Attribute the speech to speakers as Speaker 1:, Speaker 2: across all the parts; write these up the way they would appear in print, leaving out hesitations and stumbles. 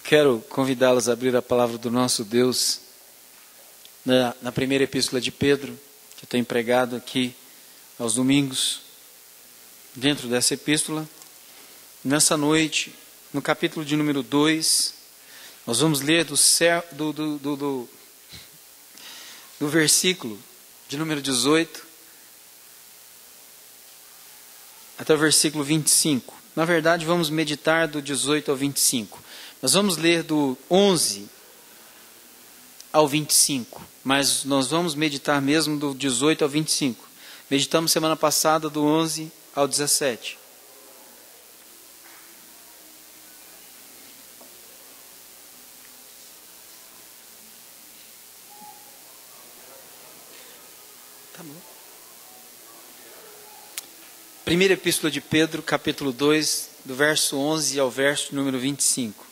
Speaker 1: Quero convidá-los a abrir a palavra do nosso Deus na primeira epístola de Pedro, que eu tenho pregado aqui aos domingos. Dentro dessa epístola, nessa noite, no capítulo de número 2, nós vamos ler do versículo de número 18 até o versículo 25. Na verdade, vamos meditar do 18 ao 25. Nós vamos ler do 11 ao 25, mas nós vamos meditar mesmo do 18 ao 25. Meditamos semana passada do 11 ao 17. Tá bom. Primeira epístola de Pedro, capítulo 2, do verso 11 ao verso número 25.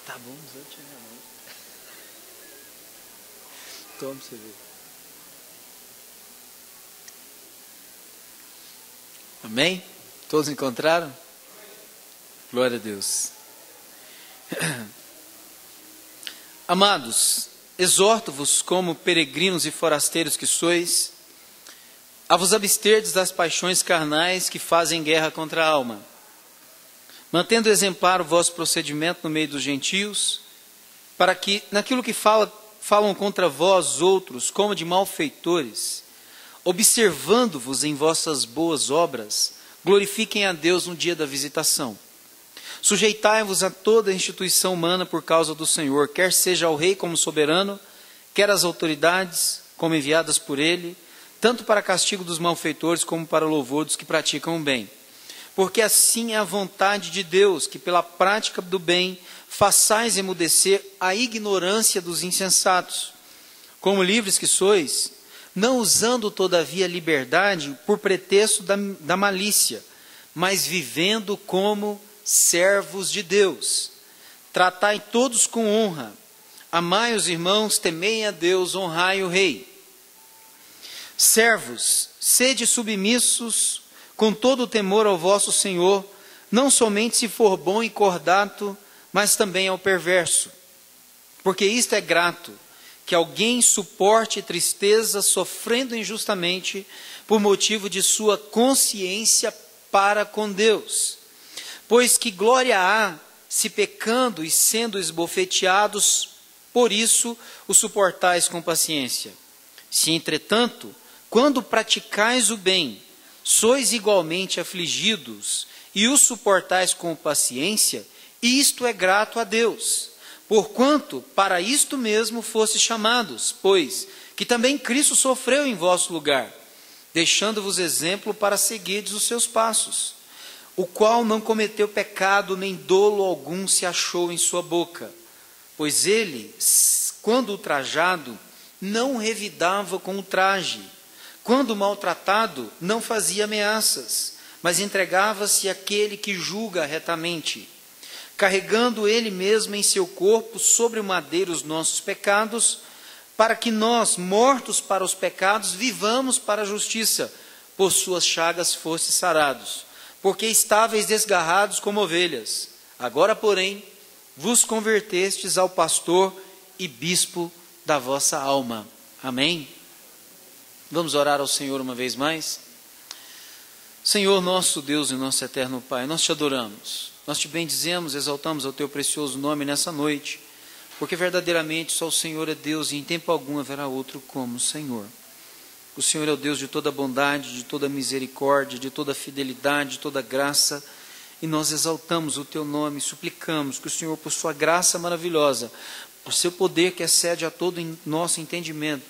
Speaker 1: Tá bom, não tinha não. Toma pra você ver. Amém? Todos encontraram? Glória a Deus. Amados, exorto-vos como peregrinos e forasteiros que sois, a vos absterdes das paixões carnais que fazem guerra contra a alma, mantendo exemplar o vosso procedimento no meio dos gentios, para que, naquilo que falam contra vós outros, como de malfeitores, observando-vos em vossas boas obras, glorifiquem a Deus no dia da visitação. Sujeitai-vos a toda a instituição humana por causa do Senhor, quer seja ao rei como soberano, quer às autoridades como enviadas por ele, tanto para castigo dos malfeitores como para louvor dos que praticam o bem. Porque assim é a vontade de Deus, que pela prática do bem façais emudecer a ignorância dos insensatos. Como livres que sois, não usando todavia a liberdade por pretexto da malícia, mas vivendo como servos de Deus. Tratai todos com honra, amai os irmãos, temei a Deus, honrai o rei. Servos, sede submissos com todo o temor ao vosso Senhor, não somente se for bom e cordato, mas também ao perverso. Porque isto é grato, que alguém suporte tristeza, sofrendo injustamente, por motivo de sua consciência para com Deus. Pois que glória há, se pecando e sendo esbofeteados, por isso o suportais com paciência. Se, entretanto, quando praticais o bem, sois igualmente afligidos e o suportais com paciência, isto é grato a Deus. Porquanto para isto mesmo fostes chamados, pois que também Cristo sofreu em vosso lugar, deixando-vos exemplo para seguirdes os seus passos, o qual não cometeu pecado, nem dolo algum se achou em sua boca. Pois ele, quando ultrajado, não revidava com o traje. Quando maltratado, não fazia ameaças, mas entregava-se àquele que julga retamente, carregando ele mesmo em seu corpo sobre o madeiro os nossos pecados, para que nós, mortos para os pecados, vivamos para a justiça. Por suas chagas fostes sarados. Porque estáveis desgarrados como ovelhas, agora, porém, vos convertestes ao pastor e bispo da vossa alma. Amém? Vamos orar ao Senhor uma vez mais? Senhor, nosso Deus e nosso eterno Pai, nós te adoramos, nós te bendizemos, exaltamos o teu precioso nome nessa noite, porque verdadeiramente só o Senhor é Deus e em tempo algum haverá outro como o Senhor. O Senhor é o Deus de toda bondade, de toda misericórdia, de toda fidelidade, de toda graça, e nós exaltamos o teu nome, suplicamos que o Senhor, por sua graça maravilhosa, por seu poder que excede a todo nosso entendimento,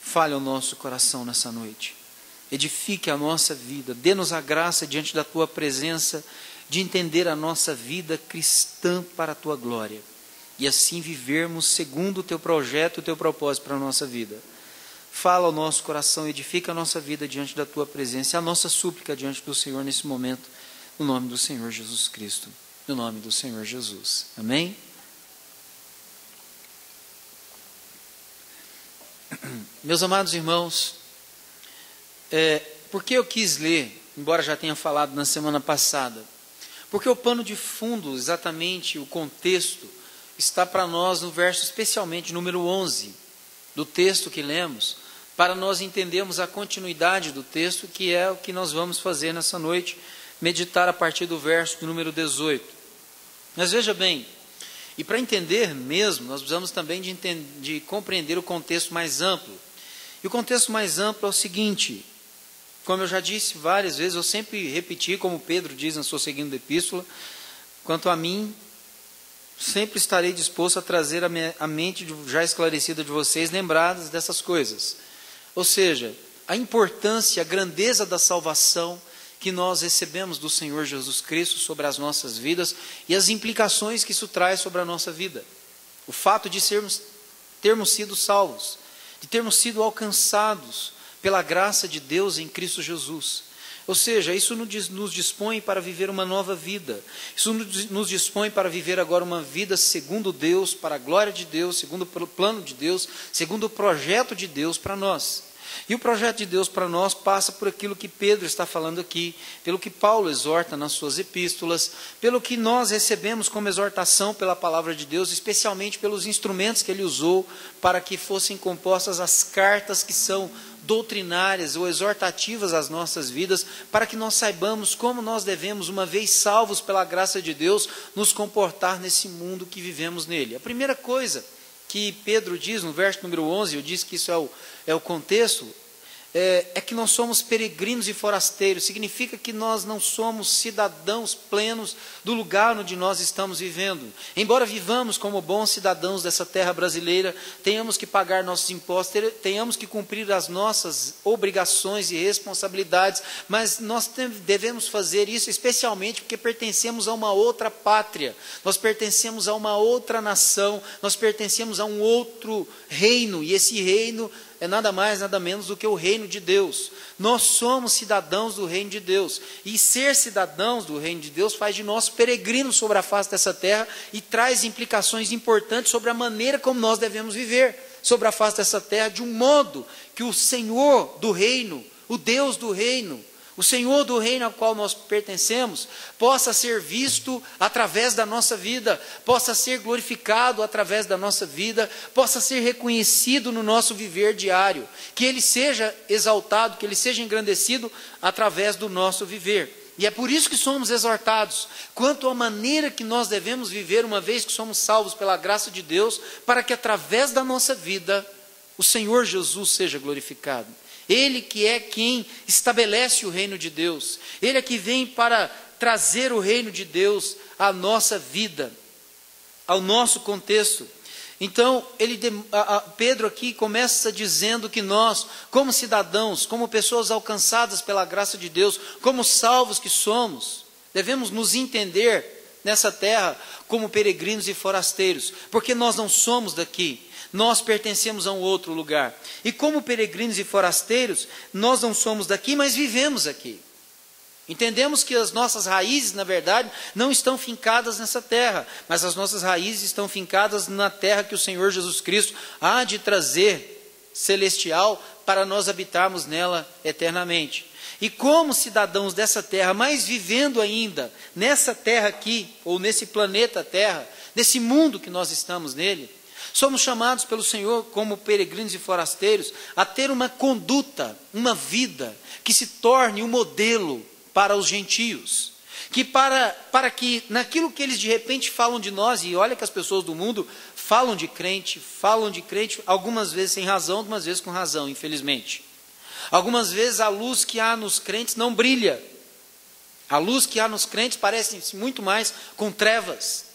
Speaker 1: fale ao nosso coração nessa noite, edifique a nossa vida, dê-nos a graça diante da tua presença, de entender a nossa vida cristã para a tua glória, e assim vivermos segundo o teu projeto e o teu propósito para a nossa vida. Fala ao nosso coração, edifica a nossa vida diante da tua presença, a nossa súplica diante do Senhor nesse momento, no nome do Senhor Jesus Cristo, no nome do Senhor Jesus. Amém? Meus amados irmãos, Por que eu quis ler, embora já tenha falado na semana passada? Porque o pano de fundo, exatamente o contexto, está para nós no verso, especialmente número 11, do texto que lemos, para nós entendermos a continuidade do texto, que é o que nós vamos fazer nessa noite, meditar a partir do verso do número 18. Mas veja bem, e para entender mesmo, nós precisamos também de compreender o contexto mais amplo. E o contexto mais amplo é o seguinte: como eu já disse várias vezes, eu sempre repeti, como Pedro diz na sua segunda epístola, quanto a mim, sempre estarei disposto a trazer a mente já esclarecida de vocês, lembradas dessas coisas. Ou seja, a importância, a grandeza da salvação que nós recebemos do Senhor Jesus Cristo sobre as nossas vidas e as implicações que isso traz sobre a nossa vida. O fato de termos sido salvos, de termos sido alcançados pela graça de Deus em Cristo Jesus. Ou seja, isso nos dispõe para viver uma nova vida. Isso nos dispõe para viver agora uma vida segundo Deus, para a glória de Deus, segundo o plano de Deus, segundo o projeto de Deus para nós. E o projeto de Deus para nós passa por aquilo que Pedro está falando aqui, pelo que Paulo exorta nas suas epístolas, pelo que nós recebemos como exortação pela palavra de Deus, especialmente pelos instrumentos que ele usou para que fossem compostas as cartas que são doutrinárias ou exortativas às nossas vidas, para que nós saibamos como nós devemos, uma vez salvos pela graça de Deus, nos comportar nesse mundo que vivemos nele. A primeira coisa que Pedro diz no verso número 11, eu disse que isso é o contexto, é que nós somos peregrinos e forasteiros. Significa que nós não somos cidadãos plenos do lugar onde nós estamos vivendo. Embora vivamos como bons cidadãos dessa terra brasileira, tenhamos que pagar nossos impostos, tenhamos que cumprir as nossas obrigações e responsabilidades, mas nós devemos fazer isso especialmente porque pertencemos a uma outra pátria, nós pertencemos a uma outra nação, nós pertencemos a um outro reino, e esse reino é nada mais, nada menos do que o reino de Deus. Nós somos cidadãos do reino de Deus. E ser cidadãos do reino de Deus faz de nós peregrinos sobre a face dessa terra e traz implicações importantes sobre a maneira como nós devemos viver sobre a face dessa terra, de um modo que o Senhor do reino, o Deus do reino, o Senhor do reino ao qual nós pertencemos, possa ser visto através da nossa vida, possa ser glorificado através da nossa vida, possa ser reconhecido no nosso viver diário, que Ele seja exaltado, que Ele seja engrandecido através do nosso viver. E é por isso que somos exortados, quanto à maneira que nós devemos viver, uma vez que somos salvos pela graça de Deus, para que através da nossa vida, o Senhor Jesus seja glorificado. Ele que é quem estabelece o reino de Deus. Ele é que vem para trazer o reino de Deus à nossa vida, ao nosso contexto. Então, Pedro aqui começa dizendo que nós, como cidadãos, como pessoas alcançadas pela graça de Deus, como salvos que somos, devemos nos entender nessa terra como peregrinos e forasteiros, porque nós não somos daqui. Nós pertencemos a um outro lugar. E como peregrinos e forasteiros, nós não somos daqui, mas vivemos aqui. Entendemos que as nossas raízes, na verdade, não estão fincadas nessa terra, mas as nossas raízes estão fincadas na terra que o Senhor Jesus Cristo há de trazer, celestial, para nós habitarmos nela eternamente. E como cidadãos dessa terra, mas vivendo ainda nessa terra aqui, ou nesse planeta Terra, nesse mundo que nós estamos nele, somos chamados pelo Senhor, como peregrinos e forasteiros, a ter uma conduta, uma vida, que se torne um modelo para os gentios. Que para que naquilo que eles de repente falam de nós, e olha que as pessoas do mundo falam de crente, algumas vezes sem razão, algumas vezes com razão, infelizmente. Algumas vezes a luz que há nos crentes não brilha. A luz que há nos crentes parece muito mais com trevas.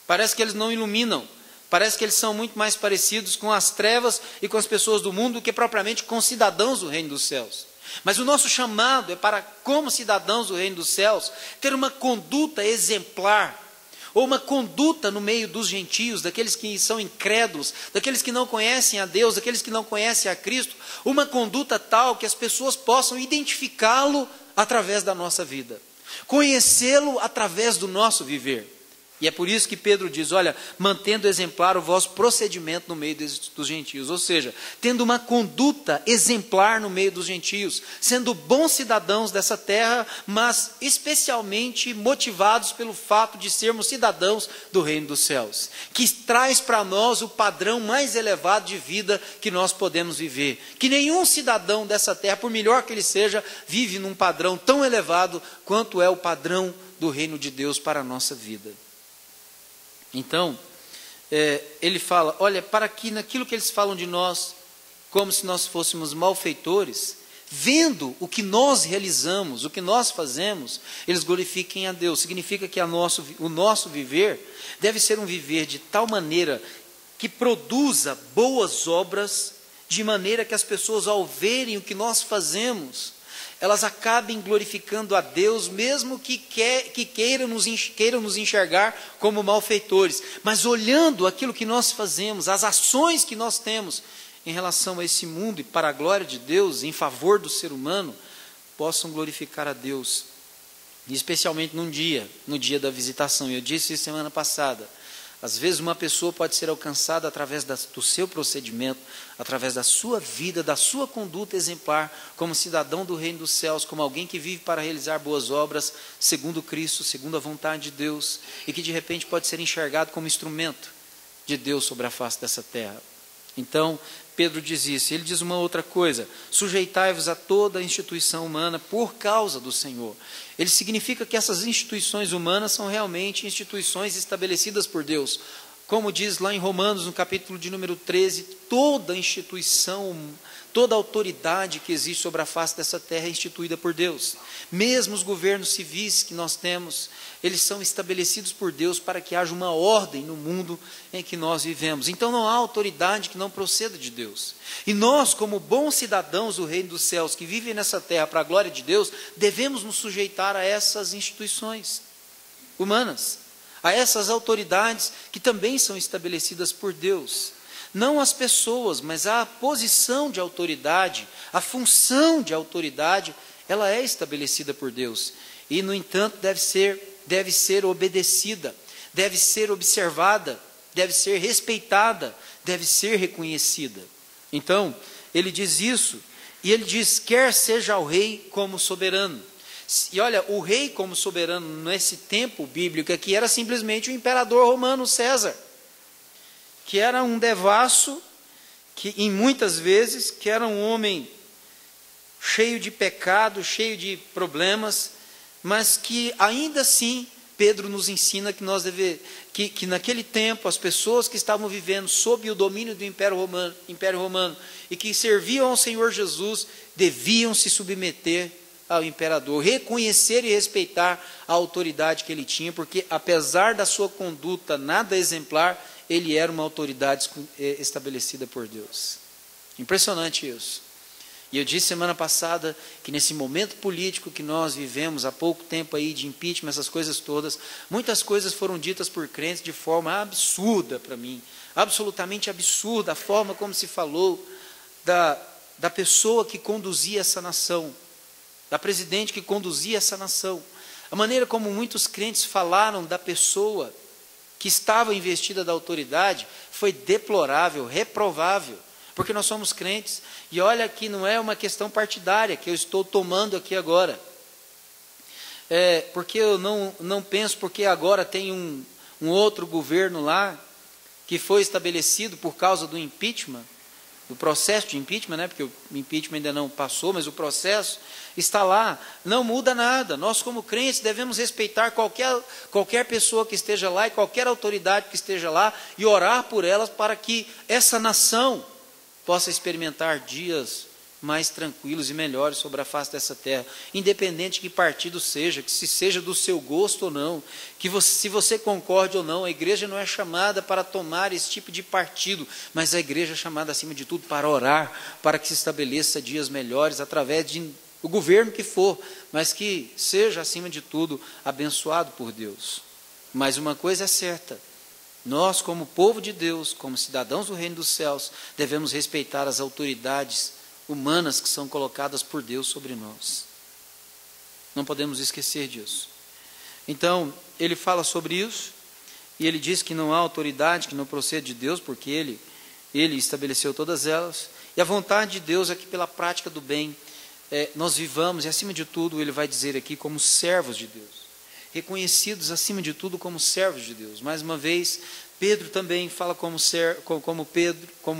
Speaker 1: Parece que eles não iluminam. Parece que eles são muito mais parecidos com as trevas e com as pessoas do mundo do que propriamente com cidadãos do reino dos céus. Mas o nosso chamado é para, como cidadãos do reino dos céus, ter uma conduta exemplar, ou uma conduta no meio dos gentios, daqueles que são incrédulos, daqueles que não conhecem a Deus, daqueles que não conhecem a Cristo, uma conduta tal que as pessoas possam identificá-lo através da nossa vida, conhecê-lo através do nosso viver. E é por isso que Pedro diz, olha, mantendo exemplar o vosso procedimento no meio dos gentios. Ou seja, tendo uma conduta exemplar no meio dos gentios, sendo bons cidadãos dessa terra, mas especialmente motivados pelo fato de sermos cidadãos do reino dos céus. Que traz para nós o padrão mais elevado de vida que nós podemos viver. Que nenhum cidadão dessa terra, por melhor que ele seja, vive num padrão tão elevado quanto é o padrão do reino de Deus para a nossa vida. Então, ele fala, olha, para que naquilo que eles falam de nós, como se nós fôssemos malfeitores, vendo o que nós realizamos, o que nós fazemos, eles glorifiquem a Deus. Significa que o nosso viver deve ser um viver de tal maneira que produza boas obras, de maneira que as pessoas, ao verem o que nós fazemos, elas acabem glorificando a Deus, mesmo que queiram nos enxergar como malfeitores, mas olhando aquilo que nós fazemos, as ações que nós temos em relação a esse mundo e para a glória de Deus, em favor do ser humano, possam glorificar a Deus, e especialmente no dia da visitação. Eu disse isso semana passada. Às vezes uma pessoa pode ser alcançada através do seu procedimento, através da sua vida, da sua conduta exemplar, como cidadão do reino dos céus, como alguém que vive para realizar boas obras, segundo Cristo, segundo a vontade de Deus, e que de repente pode ser enxergado como instrumento de Deus sobre a face dessa terra. Então, Pedro diz isso. Ele diz uma outra coisa: sujeitai-vos a toda a instituição humana por causa do Senhor. Ele significa que essas instituições humanas são realmente instituições estabelecidas por Deus. Como diz lá em Romanos, no capítulo de número 13, toda instituição, toda autoridade que existe sobre a face dessa terra é instituída por Deus. Mesmo os governos civis que nós temos, eles são estabelecidos por Deus para que haja uma ordem no mundo em que nós vivemos. Então não há autoridade que não proceda de Deus. E nós, como bons cidadãos do reino dos céus, que vivem nessa terra para a glória de Deus, devemos nos sujeitar a essas instituições humanas, a essas autoridades que também são estabelecidas por Deus. Não as pessoas, mas a posição de autoridade, a função de autoridade, ela é estabelecida por Deus. E, no entanto, deve ser obedecida, deve ser observada, deve ser respeitada, deve ser reconhecida. Então, ele diz isso, e ele diz, quer seja o rei como soberano. E olha, o rei como soberano nesse tempo bíblico aqui era simplesmente o imperador romano César, que era um devasso, que em muitas vezes, que era um homem cheio de pecado, cheio de problemas, mas que ainda assim Pedro nos ensina que naquele tempo as pessoas que estavam vivendo sob o domínio do Império Romano e que serviam ao Senhor Jesus deviam se submeter ao imperador, reconhecer e respeitar a autoridade que ele tinha, porque apesar da sua conduta nada exemplar, ele era uma autoridade estabelecida por Deus. Impressionante isso. E eu disse semana passada que nesse momento político que nós vivemos, há pouco tempo aí de impeachment, essas coisas todas, muitas coisas foram ditas por crentes de forma absurda para mim, absolutamente absurda, a forma como se falou da pessoa que conduzia essa nação, da presidente que conduzia essa nação, a maneira como muitos crentes falaram da pessoa que estava investida da autoridade foi deplorável, reprovável, porque nós somos crentes, e olha que não é uma questão partidária que eu estou tomando aqui agora, porque eu não penso, porque agora tem um outro governo lá, que foi estabelecido por causa do impeachment, do processo de impeachment, né? Porque o impeachment ainda não passou, mas o processo está lá, não muda nada. Nós como crentes devemos respeitar qualquer pessoa que esteja lá e qualquer autoridade que esteja lá e orar por elas para que essa nação possa experimentar dias mais tranquilos e melhores sobre a face dessa terra, independente de que partido seja, que se seja do seu gosto ou não, se você concorde ou não. A igreja não é chamada para tomar esse tipo de partido, mas a igreja é chamada acima de tudo para orar, para que se estabeleça dias melhores através do governo que for, mas que seja acima de tudo abençoado por Deus. Mas uma coisa é certa: nós, como povo de Deus, como cidadãos do reino dos céus, devemos respeitar as autoridades humanas que são colocadas por Deus sobre nós. Não podemos esquecer disso. Então, ele fala sobre isso, E ele diz que não há autoridade que não procede de Deus, porque ele estabeleceu todas elas. E a vontade de Deus é que pela prática do bem, nós vivamos, e acima de tudo, ele vai dizer aqui, como servos de Deus. Reconhecidos acima de tudo como servos de Deus. Mais uma vez, Pedro também fala como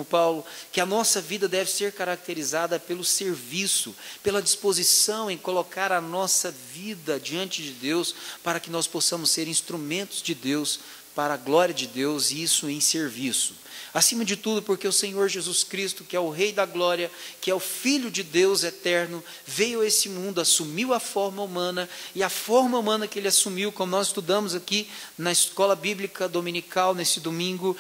Speaker 1: Paulo, que a nossa vida deve ser caracterizada pelo serviço, pela disposição em colocar a nossa vida diante de Deus, para que nós possamos ser instrumentos de Deus, para a glória de Deus, e isso em serviço. Acima de tudo, porque o Senhor Jesus Cristo, que é o Rei da Glória, que é o Filho de Deus eterno, veio a esse mundo, assumiu a forma humana, e a forma humana que ele assumiu, como nós estudamos aqui na escola bíblica dominical, nesse domingo,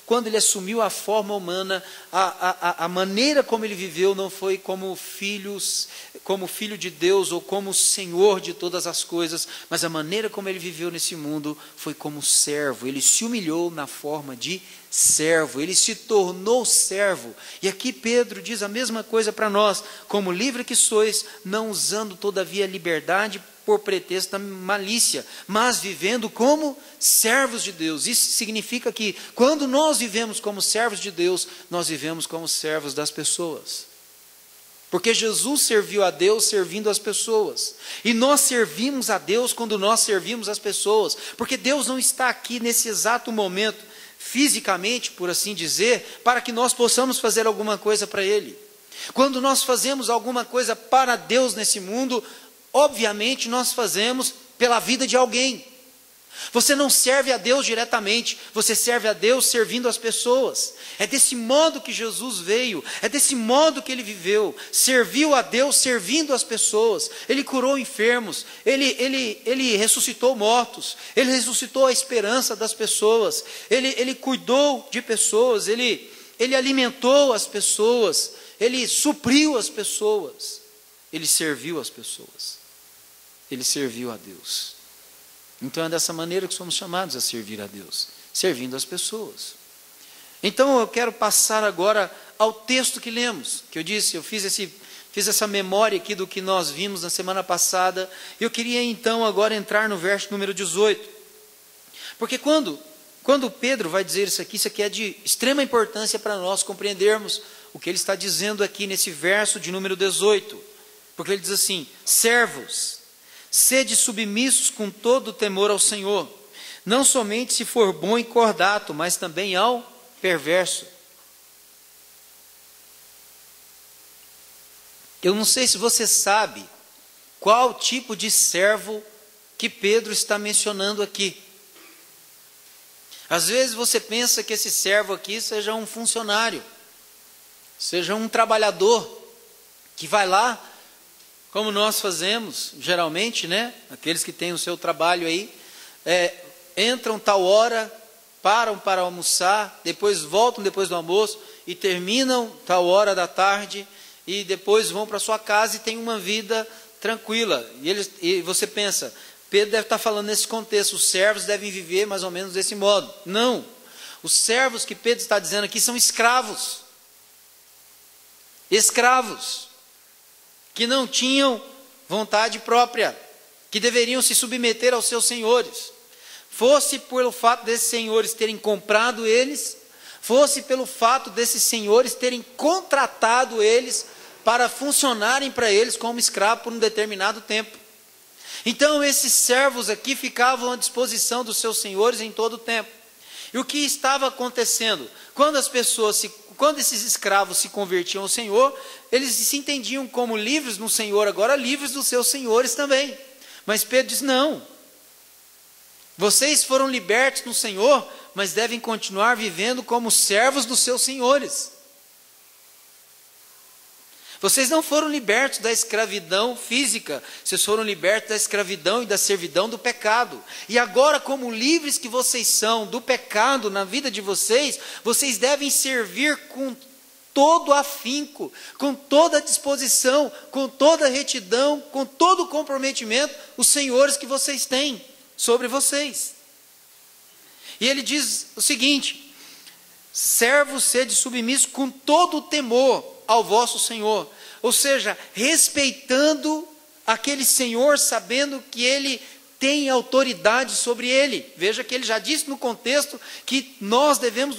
Speaker 1: quando ele assumiu a forma humana, a maneira como ele viveu não foi como filho de Deus ou como Senhor de todas as coisas, mas a maneira como ele viveu nesse mundo foi como servo. Ele se humilhou na forma de servo, ele se tornou servo. E aqui Pedro diz a mesma coisa para nós: como livre que sois, não usando todavia a liberdade por pretexto da malícia, mas vivendo como servos de Deus. Isso significa que quando nós vivemos como servos de Deus, nós vivemos como servos das pessoas. Porque Jesus serviu a Deus servindo as pessoas. E nós servimos a Deus quando nós servimos as pessoas. Porque Deus não está aqui nesse exato momento, fisicamente, por assim dizer, para que nós possamos fazer alguma coisa para Ele. Quando nós fazemos alguma coisa para Deus nesse mundo, obviamente nós fazemos pela vida de alguém. Você não serve a Deus diretamente, você serve a Deus servindo as pessoas. É desse modo que Jesus veio, é desse modo que ele viveu. Serviu a Deus servindo as pessoas. Ele curou enfermos, ele ressuscitou mortos, ele ressuscitou a esperança das pessoas, ele cuidou de pessoas, ele alimentou as pessoas, ele supriu as pessoas, ele serviu as pessoas. Ele serviu a Deus. Então é dessa maneira que somos chamados a servir a Deus, servindo as pessoas. Então eu quero passar agora ao texto que lemos, que eu fiz essa memória aqui do que nós vimos na semana passada. Eu queria então agora entrar no verso número 18. Porque quando Pedro vai dizer isso aqui é de extrema importância para nós compreendermos o que ele está dizendo aqui nesse verso de número 18. Porque ele diz assim: servos, sede submissos com todo o temor ao Senhor, não somente se for bom e cordato, mas também ao perverso. Eu não sei se você sabe qual tipo de servo que Pedro está mencionando aqui. Às vezes você pensa que esse servo aqui seja um funcionário, seja um trabalhador, que vai lá, como nós fazemos, geralmente, né? Aqueles que têm o seu trabalho aí, entram tal hora, param para almoçar, depois voltam depois do almoço e terminam tal hora da tarde e depois vão para sua casa e têm uma vida tranquila. E você pensa, Pedro deve estar falando nesse contexto, os servos devem viver mais ou menos desse modo. Não, os servos que Pedro está dizendo aqui são escravos. Escravos. Que não tinham vontade própria, que deveriam se submeter aos seus senhores, fosse pelo fato desses senhores terem comprado eles, fosse pelo fato desses senhores terem contratado eles para funcionarem para eles como escravo por um determinado tempo. Então esses servos aqui ficavam à disposição dos seus senhores em todo o tempo. E o que estava acontecendo? Quando esses escravos se convertiam ao Senhor, eles se entendiam como livres no Senhor, agora livres dos seus senhores também. Mas Pedro diz: não, vocês foram libertos no Senhor, mas devem continuar vivendo como servos dos seus senhores. Vocês não foram libertos da escravidão física, vocês foram libertos da escravidão e da servidão do pecado. E agora, como livres que vocês são do pecado na vida de vocês, vocês devem servir com todo afinco, com toda disposição, com toda retidão, com todo o comprometimento, os senhores que vocês têm sobre vocês. E ele diz o seguinte: servos, sede submissos com todo o temor ao vosso Senhor, ou seja, respeitando aquele Senhor, sabendo que Ele tem autoridade sobre ele. Veja que ele já disse no contexto que nós devemos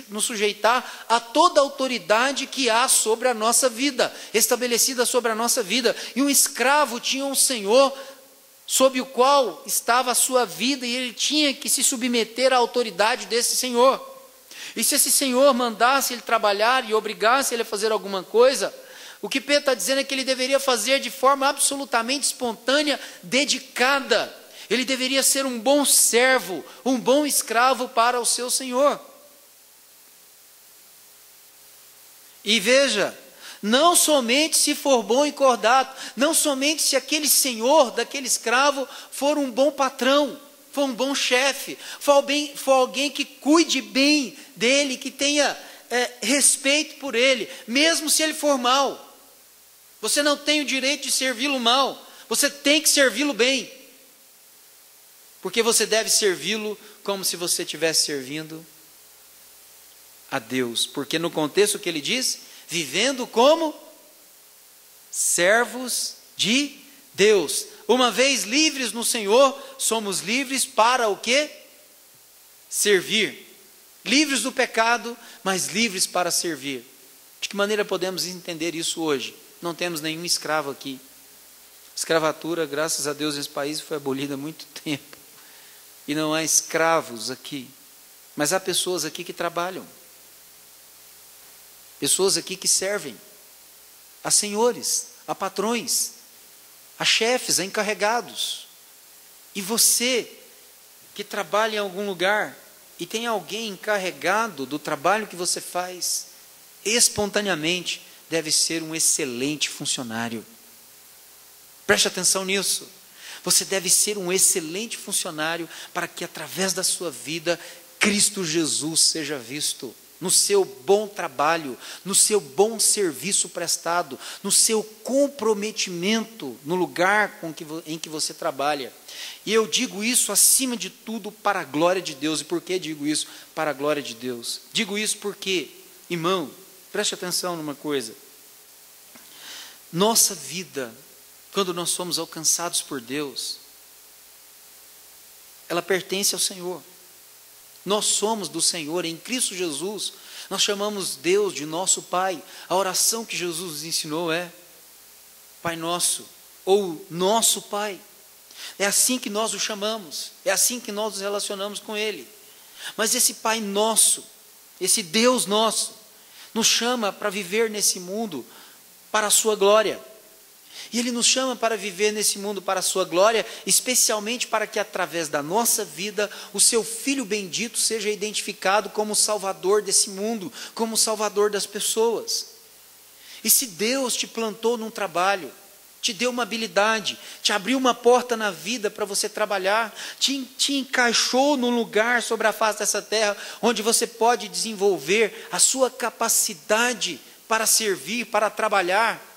Speaker 1: nos sujeitar a toda autoridade que há sobre a nossa vida, estabelecida sobre a nossa vida. E um escravo tinha um senhor sob o qual estava a sua vida, e ele tinha que se submeter à autoridade desse senhor. E se esse senhor mandasse ele trabalhar e obrigasse ele a fazer alguma coisa, o que Pedro está dizendo é que ele deveria fazer de forma absolutamente espontânea, dedicada. Ele deveria ser um bom servo, um bom escravo para o seu senhor. E veja, não somente se for bom e cordato, não somente se aquele senhor daquele escravo for um bom patrão, for um bom chefe, for alguém que cuide bem dele, que tenha respeito por ele, mesmo se ele for mau. Você não tem o direito de servi-lo mal, você tem que servi-lo bem, porque você deve servi-lo como se você estivesse servindo a Deus, porque no contexto que ele diz, vivendo como servos de Deus. Uma vez livres no Senhor, somos livres para o quê? Servir. Livres do pecado, mas livres para servir. De que maneira podemos entender isso hoje? Não temos nenhum escravo aqui. Escravatura, graças a Deus, nesse país foi abolida há muito tempo. E não há escravos aqui. Mas há pessoas aqui que trabalham. Pessoas aqui que servem a senhores, a patrões, a chefes, a encarregados. E você que trabalha em algum lugar e tem alguém encarregado do trabalho que você faz, espontaneamente deve ser um excelente funcionário. Preste atenção nisso. Você deve ser um excelente funcionário para que através da sua vida Cristo Jesus seja visto. No seu bom trabalho, no seu bom serviço prestado, no seu comprometimento no lugar em que você trabalha. E eu digo isso acima de tudo para a glória de Deus. E por que digo isso? Para a glória de Deus. Digo isso porque, irmão, preste atenção numa coisa. Nossa vida, quando nós somos alcançados por Deus, ela pertence ao Senhor. Nós somos do Senhor, em Cristo Jesus, nós chamamos Deus de nosso Pai. A oração que Jesus nos ensinou é Pai Nosso, ou Nosso Pai. É assim que nós o chamamos, é assim que nós nos relacionamos com Ele. Mas esse Pai Nosso, esse Deus nosso, nos chama para viver nesse mundo para a sua glória. E Ele nos chama para viver nesse mundo para a sua glória, especialmente para que através da nossa vida, o seu Filho bendito seja identificado como o Salvador desse mundo, como o Salvador das pessoas. E se Deus te plantou num trabalho, te deu uma habilidade, te abriu uma porta na vida para você trabalhar, te encaixou num lugar sobre a face dessa terra, onde você pode desenvolver a sua capacidade para servir, para trabalhar.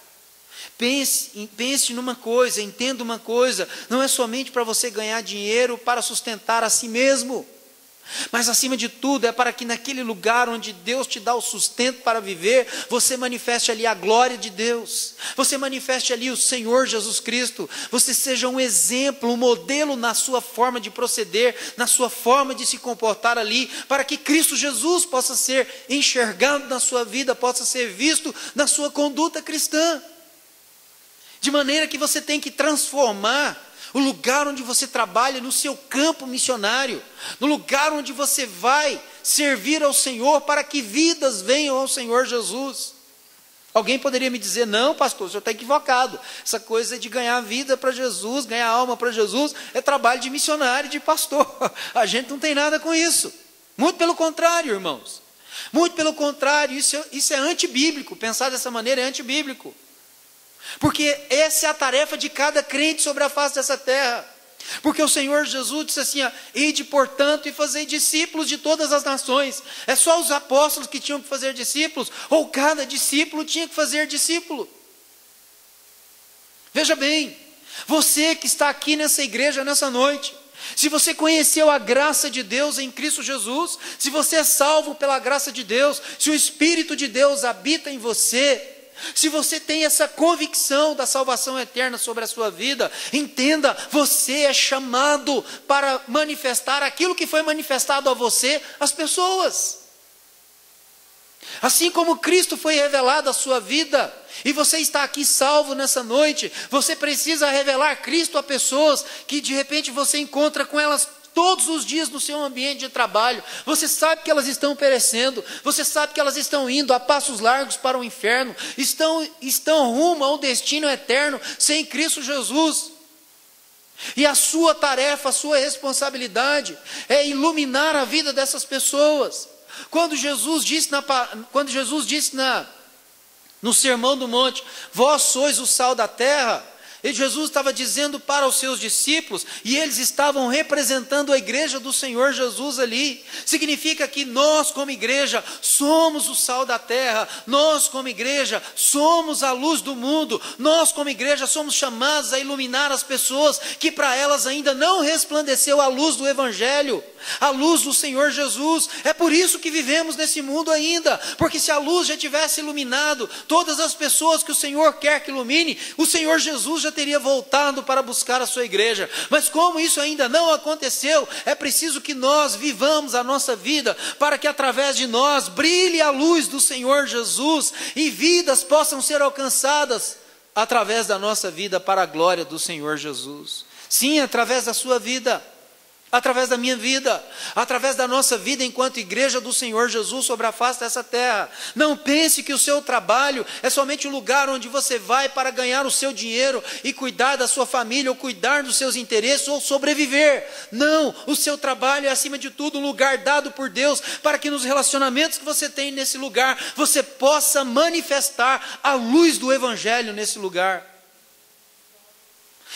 Speaker 1: Pense numa coisa, entenda uma coisa, não é somente para você ganhar dinheiro para sustentar a si mesmo, mas acima de tudo é para que naquele lugar onde Deus te dá o sustento para viver, você manifeste ali a glória de Deus, você manifeste ali o Senhor Jesus Cristo, você seja um exemplo, um modelo na sua forma de proceder, na sua forma de se comportar ali, para que Cristo Jesus possa ser enxergado na sua vida, possa ser visto na sua conduta cristã. De maneira que você tem que transformar o lugar onde você trabalha no seu campo missionário, no lugar onde você vai servir ao Senhor para que vidas venham ao Senhor Jesus. Alguém poderia me dizer, não pastor, o senhor está equivocado, essa coisa de ganhar vida para Jesus, ganhar alma para Jesus, é trabalho de missionário, de pastor, a gente não tem nada com isso. Muito pelo contrário, irmãos, muito pelo contrário, isso é antibíblico, pensar dessa maneira é antibíblico. Porque essa é a tarefa de cada crente sobre a face dessa terra. Porque o Senhor Jesus disse assim, ide portanto e fazei discípulos de todas as nações. É só os apóstolos que tinham que fazer discípulos? Ou cada discípulo tinha que fazer discípulo? Veja bem, você que está aqui nessa igreja nessa noite, se você conheceu a graça de Deus em Cristo Jesus, se você é salvo pela graça de Deus, se o Espírito de Deus habita em você, Se você tem essa convicção da salvação eterna sobre a sua vida, entenda, você é chamado para manifestar aquilo que foi manifestado a você, às pessoas. Assim como Cristo foi revelado à sua vida, e você está aqui salvo nessa noite, você precisa revelar Cristo a pessoas que de repente você encontra com elas todos os dias no seu ambiente de trabalho. Você sabe que elas estão perecendo, você sabe que elas estão indo a passos largos para o inferno, estão rumo a um destino eterno sem Cristo Jesus. E a sua tarefa, a sua responsabilidade é iluminar a vida dessas pessoas. Quando Jesus disse no Sermão do Monte, vós sois o sal da terra, e Jesus estava dizendo para os seus discípulos, e eles estavam representando a igreja do Senhor Jesus ali. Significa que nós como igreja somos o sal da terra, nós como igreja somos a luz do mundo, nós como igreja somos chamados a iluminar as pessoas que para elas ainda não resplandeceu a luz do Evangelho, a luz do Senhor Jesus. É por isso que vivemos nesse mundo ainda, porque se a luz já tivesse iluminado todas as pessoas que o Senhor quer que ilumine, o Senhor Jesus já teria voltado para buscar a sua igreja. Mas como isso ainda não aconteceu, é preciso que nós vivamos a nossa vida, para que através de nós brilhe a luz do Senhor Jesus, e vidas possam ser alcançadas através da nossa vida para a glória do Senhor Jesus. Sim, através da sua vida, através da minha vida, através da nossa vida enquanto igreja do Senhor Jesus sobre a face dessa terra. Não pense que o seu trabalho é somente um lugar onde você vai para ganhar o seu dinheiro e cuidar da sua família, ou cuidar dos seus interesses, ou sobreviver. Não, o seu trabalho é acima de tudo um lugar dado por Deus, para que nos relacionamentos que você tem nesse lugar, você possa manifestar a luz do Evangelho nesse lugar.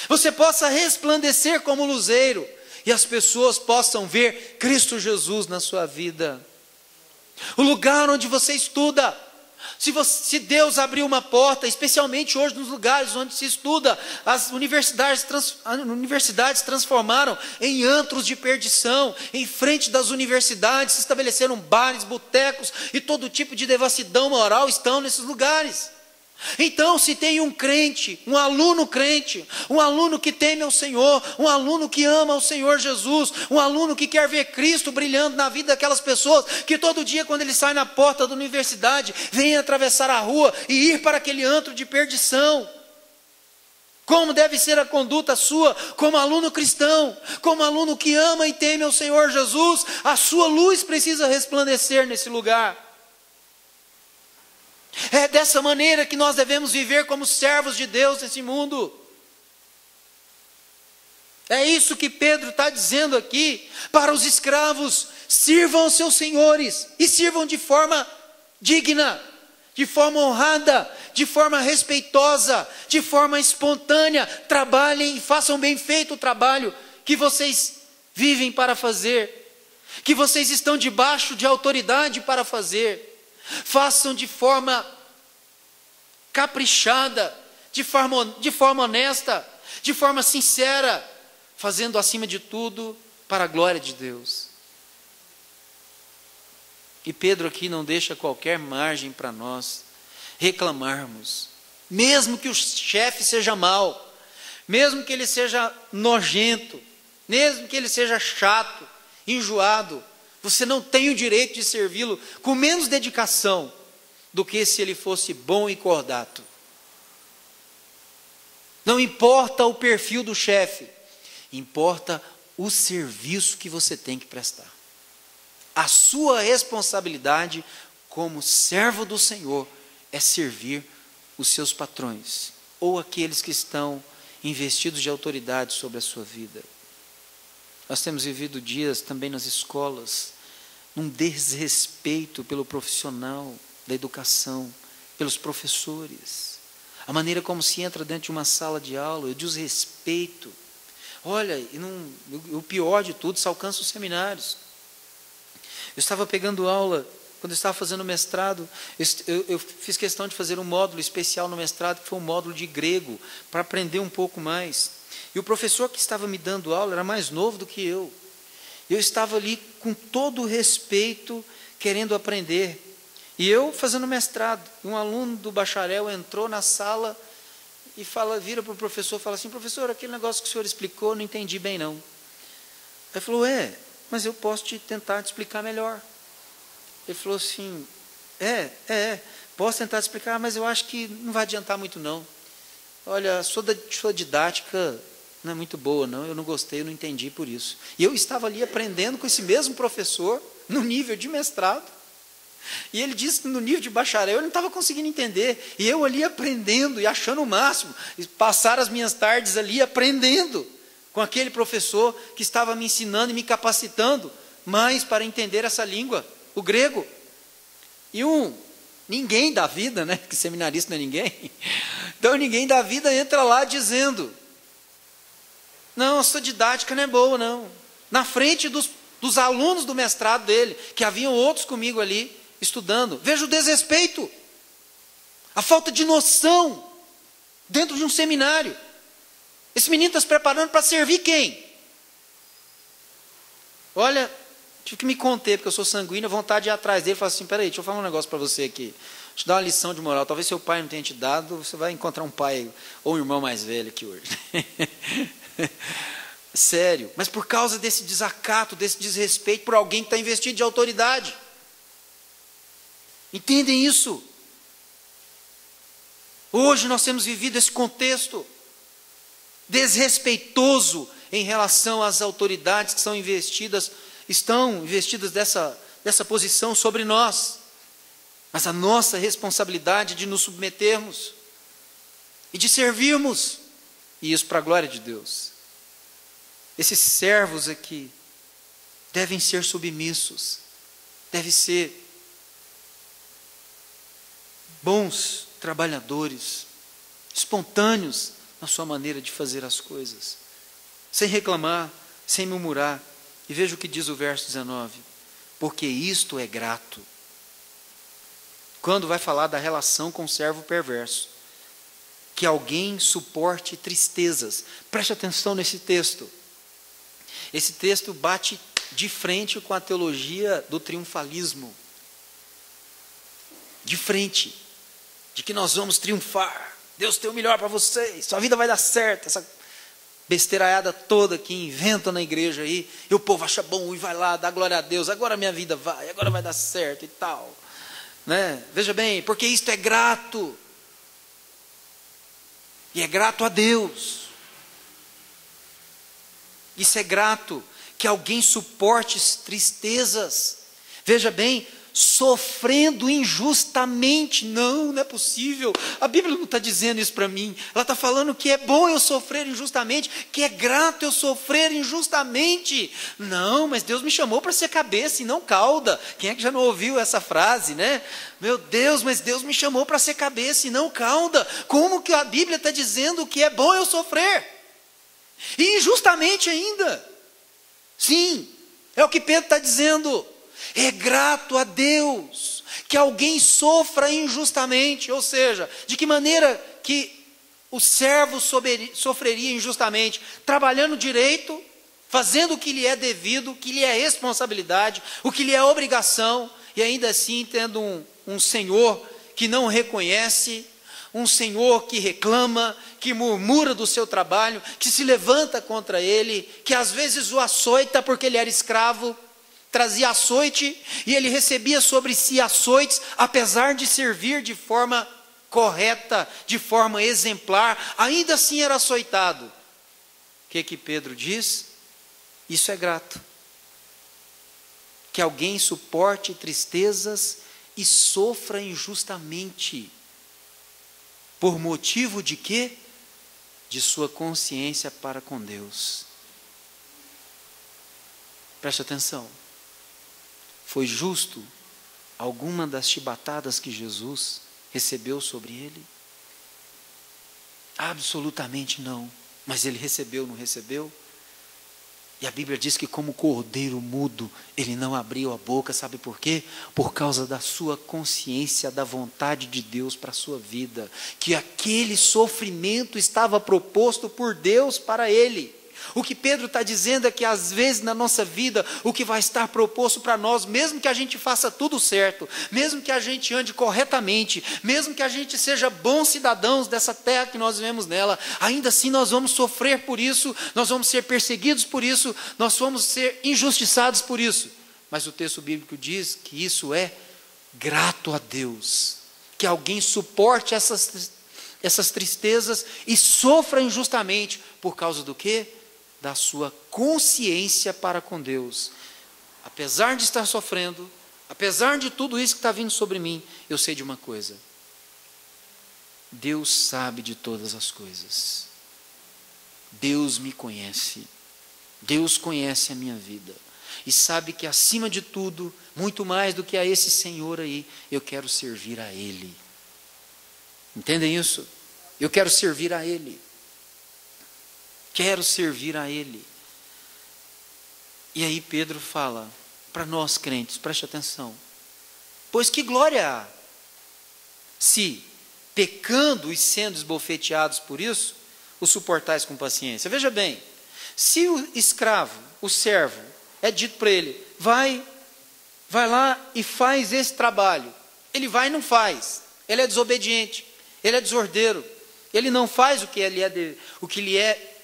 Speaker 1: Você possa resplandecer como luzeiro, e as pessoas possam ver Cristo Jesus na sua vida. O lugar onde você estuda, se Deus abriu uma porta, especialmente hoje nos lugares onde se estuda, as universidades transformaram em antros de perdição. Em frente das universidades se estabeleceram bares, botecos, e todo tipo de devassidão moral estão nesses lugares. Então, se tem um crente, um aluno que teme ao Senhor, um aluno que ama ao Senhor Jesus, um aluno que quer ver Cristo brilhando na vida daquelas pessoas, que todo dia quando ele sai na porta da universidade, vem atravessar a rua e ir para aquele antro de perdição. Como deve ser a conduta sua como aluno cristão, como aluno que ama e teme ao Senhor Jesus? A sua luz precisa resplandecer nesse lugar. É dessa maneira que nós devemos viver como servos de Deus nesse mundo. É isso que Pedro está dizendo aqui para os escravos: sirvam aos seus senhores, e sirvam de forma digna, de forma honrada, de forma respeitosa, de forma espontânea. Trabalhem e façam bem feito o trabalho que vocês vivem para fazer, que vocês estão debaixo de autoridade para fazer. Façam de forma caprichada, de forma honesta, de forma sincera, fazendo acima de tudo para a glória de Deus. E Pedro aqui não deixa qualquer margem para nós reclamarmos, mesmo que o chefe seja mau, mesmo que ele seja nojento, mesmo que ele seja chato, enjoado. Você não tem o direito de servi-lo com menos dedicação do que se ele fosse bom e cordato. Não importa o perfil do chefe, importa o serviço que você tem que prestar. A sua responsabilidade como servo do Senhor é servir os seus patrões, ou aqueles que estão investidos de autoridade sobre a sua vida. Nós temos vivido dias também nas escolas, num desrespeito pelo profissional da educação, pelos professores. A maneira como se entra dentro de uma sala de aula, o desrespeito. Olha, o pior de tudo, isso alcança os seminários. Eu estava pegando aula, quando eu estava fazendo mestrado, eu fiz questão de fazer um módulo especial no mestrado, que foi um módulo de grego, para aprender um pouco mais. E o professor que estava me dando aula era mais novo do que eu. Eu estava ali com todo o respeito, querendo aprender. E eu fazendo mestrado, um aluno do bacharel entrou na sala e vira para o professor e fala assim: professor, aquele negócio que o senhor explicou, não entendi bem não. Aí ele falou: mas eu posso tentar te explicar melhor. Ele falou assim: posso tentar te explicar, mas eu acho que não vai adiantar muito não. Olha, a sua didática não é muito boa não, eu não gostei, eu não entendi por isso. E eu estava ali aprendendo com esse mesmo professor, no nível de mestrado, e ele disse que no nível de bacharel ele não estava conseguindo entender, e eu ali aprendendo e achando o máximo, e passar as minhas tardes ali aprendendo com aquele professor que estava me ensinando e me capacitando mais para entender essa língua, o grego. E ninguém da vida, né, que seminarista não é ninguém, então ninguém da vida entra lá dizendo: não, a sua didática não é boa não, na frente dos alunos do mestrado dele, que haviam outros comigo ali, estudando. Veja o desrespeito, a falta de noção, dentro de um seminário. Esse menino está se preparando para servir quem? Olha, tive que me conter, porque eu sou sanguíneo, a vontade de ir atrás dele, e falar assim: peraí, deixa eu falar um negócio para você aqui, te dar uma lição de moral, talvez seu pai não tenha te dado, você vai encontrar um pai, ou um irmão mais velho aqui hoje. Sério, mas por causa desse desacato, desse desrespeito por alguém que está investido de autoridade. Entendem isso? Hoje nós temos vivido esse contexto desrespeitoso em relação às autoridades que estão investidas dessa posição sobre nós. Mas a nossa responsabilidade de nos submetermos e de servirmos, e isso para a glória de Deus. Esses servos aqui devem ser submissos, devem ser bons trabalhadores, espontâneos na sua maneira de fazer as coisas, sem reclamar, sem murmurar. E veja o que diz o verso 19: porque isto é grato. Quando vai falar da relação com o servo perverso, que alguém suporte tristezas. Preste atenção nesse texto. Esse texto bate de frente com a teologia do triunfalismo. De frente, de que nós vamos triunfar. Deus tem o melhor para vocês, sua vida vai dar certo. Essa besteiraiada toda que inventam na igreja aí, e o povo acha bom e vai lá, dá glória a Deus, agora minha vida vai, agora vai dar certo e tal. Né? Veja bem, porque isto é grato. E é grato a Deus. Isso é grato, que alguém suporte tristezas. Veja bem, sofrendo injustamente. Não é possível. A Bíblia não está dizendo isso para mim. Ela está falando que é bom eu sofrer injustamente, que é grato eu sofrer injustamente. Não, mas Deus me chamou para ser cabeça e não cauda. Quem é que já não ouviu essa frase, né? Meu Deus, mas Deus me chamou para ser cabeça e não cauda. Como que a Bíblia está dizendo que é bom eu sofrer? E injustamente ainda. Sim, é o que Pedro está dizendo. É grato a Deus que alguém sofra injustamente. Ou seja, de que maneira que o servo sofreria injustamente? Trabalhando direito, fazendo o que lhe é devido, o que lhe é responsabilidade, o que lhe é obrigação, e ainda assim tendo um senhor que não reconhece, um senhor que reclama, que murmura do seu trabalho, que se levanta contra ele, que às vezes o açoita porque ele era escravo, trazia açoite e ele recebia sobre si açoites, apesar de servir de forma correta, de forma exemplar, ainda assim era açoitado. O que Pedro diz? Isso é grato. Que alguém suporte tristezas e sofra injustamente. Por motivo de quê? De sua consciência para com Deus. Preste atenção. Foi justo alguma das chibatadas que Jesus recebeu sobre ele? Absolutamente não. Mas ele recebeu, não recebeu? E a Bíblia diz que como cordeiro mudo, ele não abriu a boca, sabe por quê? Por causa da sua consciência, da vontade de Deus para a sua vida. Que aquele sofrimento estava proposto por Deus para ele. O que Pedro está dizendo é que às vezes na nossa vida, o que vai estar proposto para nós, mesmo que a gente faça tudo certo, mesmo que a gente ande corretamente, mesmo que a gente seja bons cidadãos dessa terra que nós vivemos nela, ainda assim nós vamos sofrer por isso, nós vamos ser perseguidos por isso, nós vamos ser injustiçados por isso. Mas o texto bíblico diz que isso é grato a Deus, que alguém suporte essas tristezas e sofra injustamente, por causa do quê? Da sua consciência para com Deus. Apesar de estar sofrendo, apesar de tudo isso que está vindo sobre mim, eu sei de uma coisa: Deus sabe de todas as coisas. Deus me conhece. Deus conhece a minha vida. E sabe que acima de tudo, muito mais do que a esse Senhor aí, eu quero servir a Ele. Entendem isso? Eu quero servir a Ele. Quero servir a Ele. E aí Pedro fala para nós crentes, preste atenção. Pois que glória há, se, pecando e sendo esbofeteados por isso, o suportais com paciência. Veja bem, se o escravo, o servo, é dito para ele, vai lá e faz esse trabalho. Ele vai e não faz. Ele é desobediente, ele é desordeiro, ele não faz o que lhe é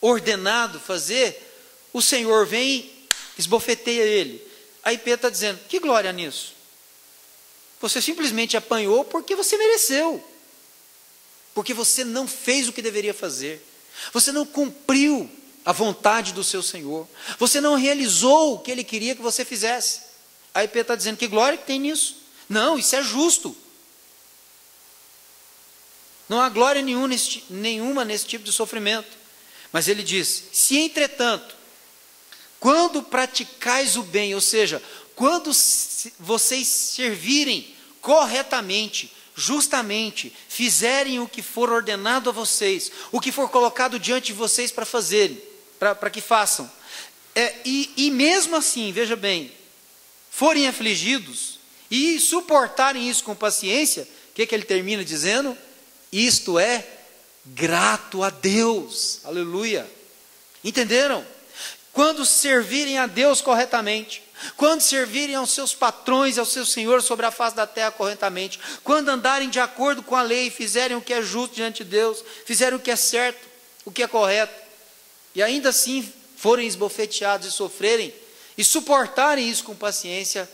Speaker 1: ordenado fazer. O Senhor vem e esbofeteia ele. Aí Pedro está dizendo, que glória nisso? Você simplesmente apanhou porque você mereceu. Porque você não fez o que deveria fazer. Você não cumpriu a vontade do seu Senhor. Você não realizou o que Ele queria que você fizesse. Aí Pedro está dizendo, que glória que tem nisso? Não, isso é justo. Não há glória nenhuma nesse tipo de sofrimento. Mas ele diz, se entretanto, quando praticais o bem, ou seja, quando vocês servirem corretamente, justamente, fizerem o que for ordenado a vocês, o que for colocado diante de vocês para fazerem, para que façam, e mesmo assim, veja bem, forem afligidos e suportarem isso com paciência, o que ele termina dizendo? Isto é grato a Deus, aleluia. Entenderam? Quando servirem a Deus corretamente, quando servirem aos seus patrões, aos seus senhores sobre a face da terra corretamente, quando andarem de acordo com a lei, fizerem o que é justo diante de Deus, fizerem o que é certo, o que é correto, e ainda assim forem esbofeteados e sofrerem, e suportarem isso com paciência,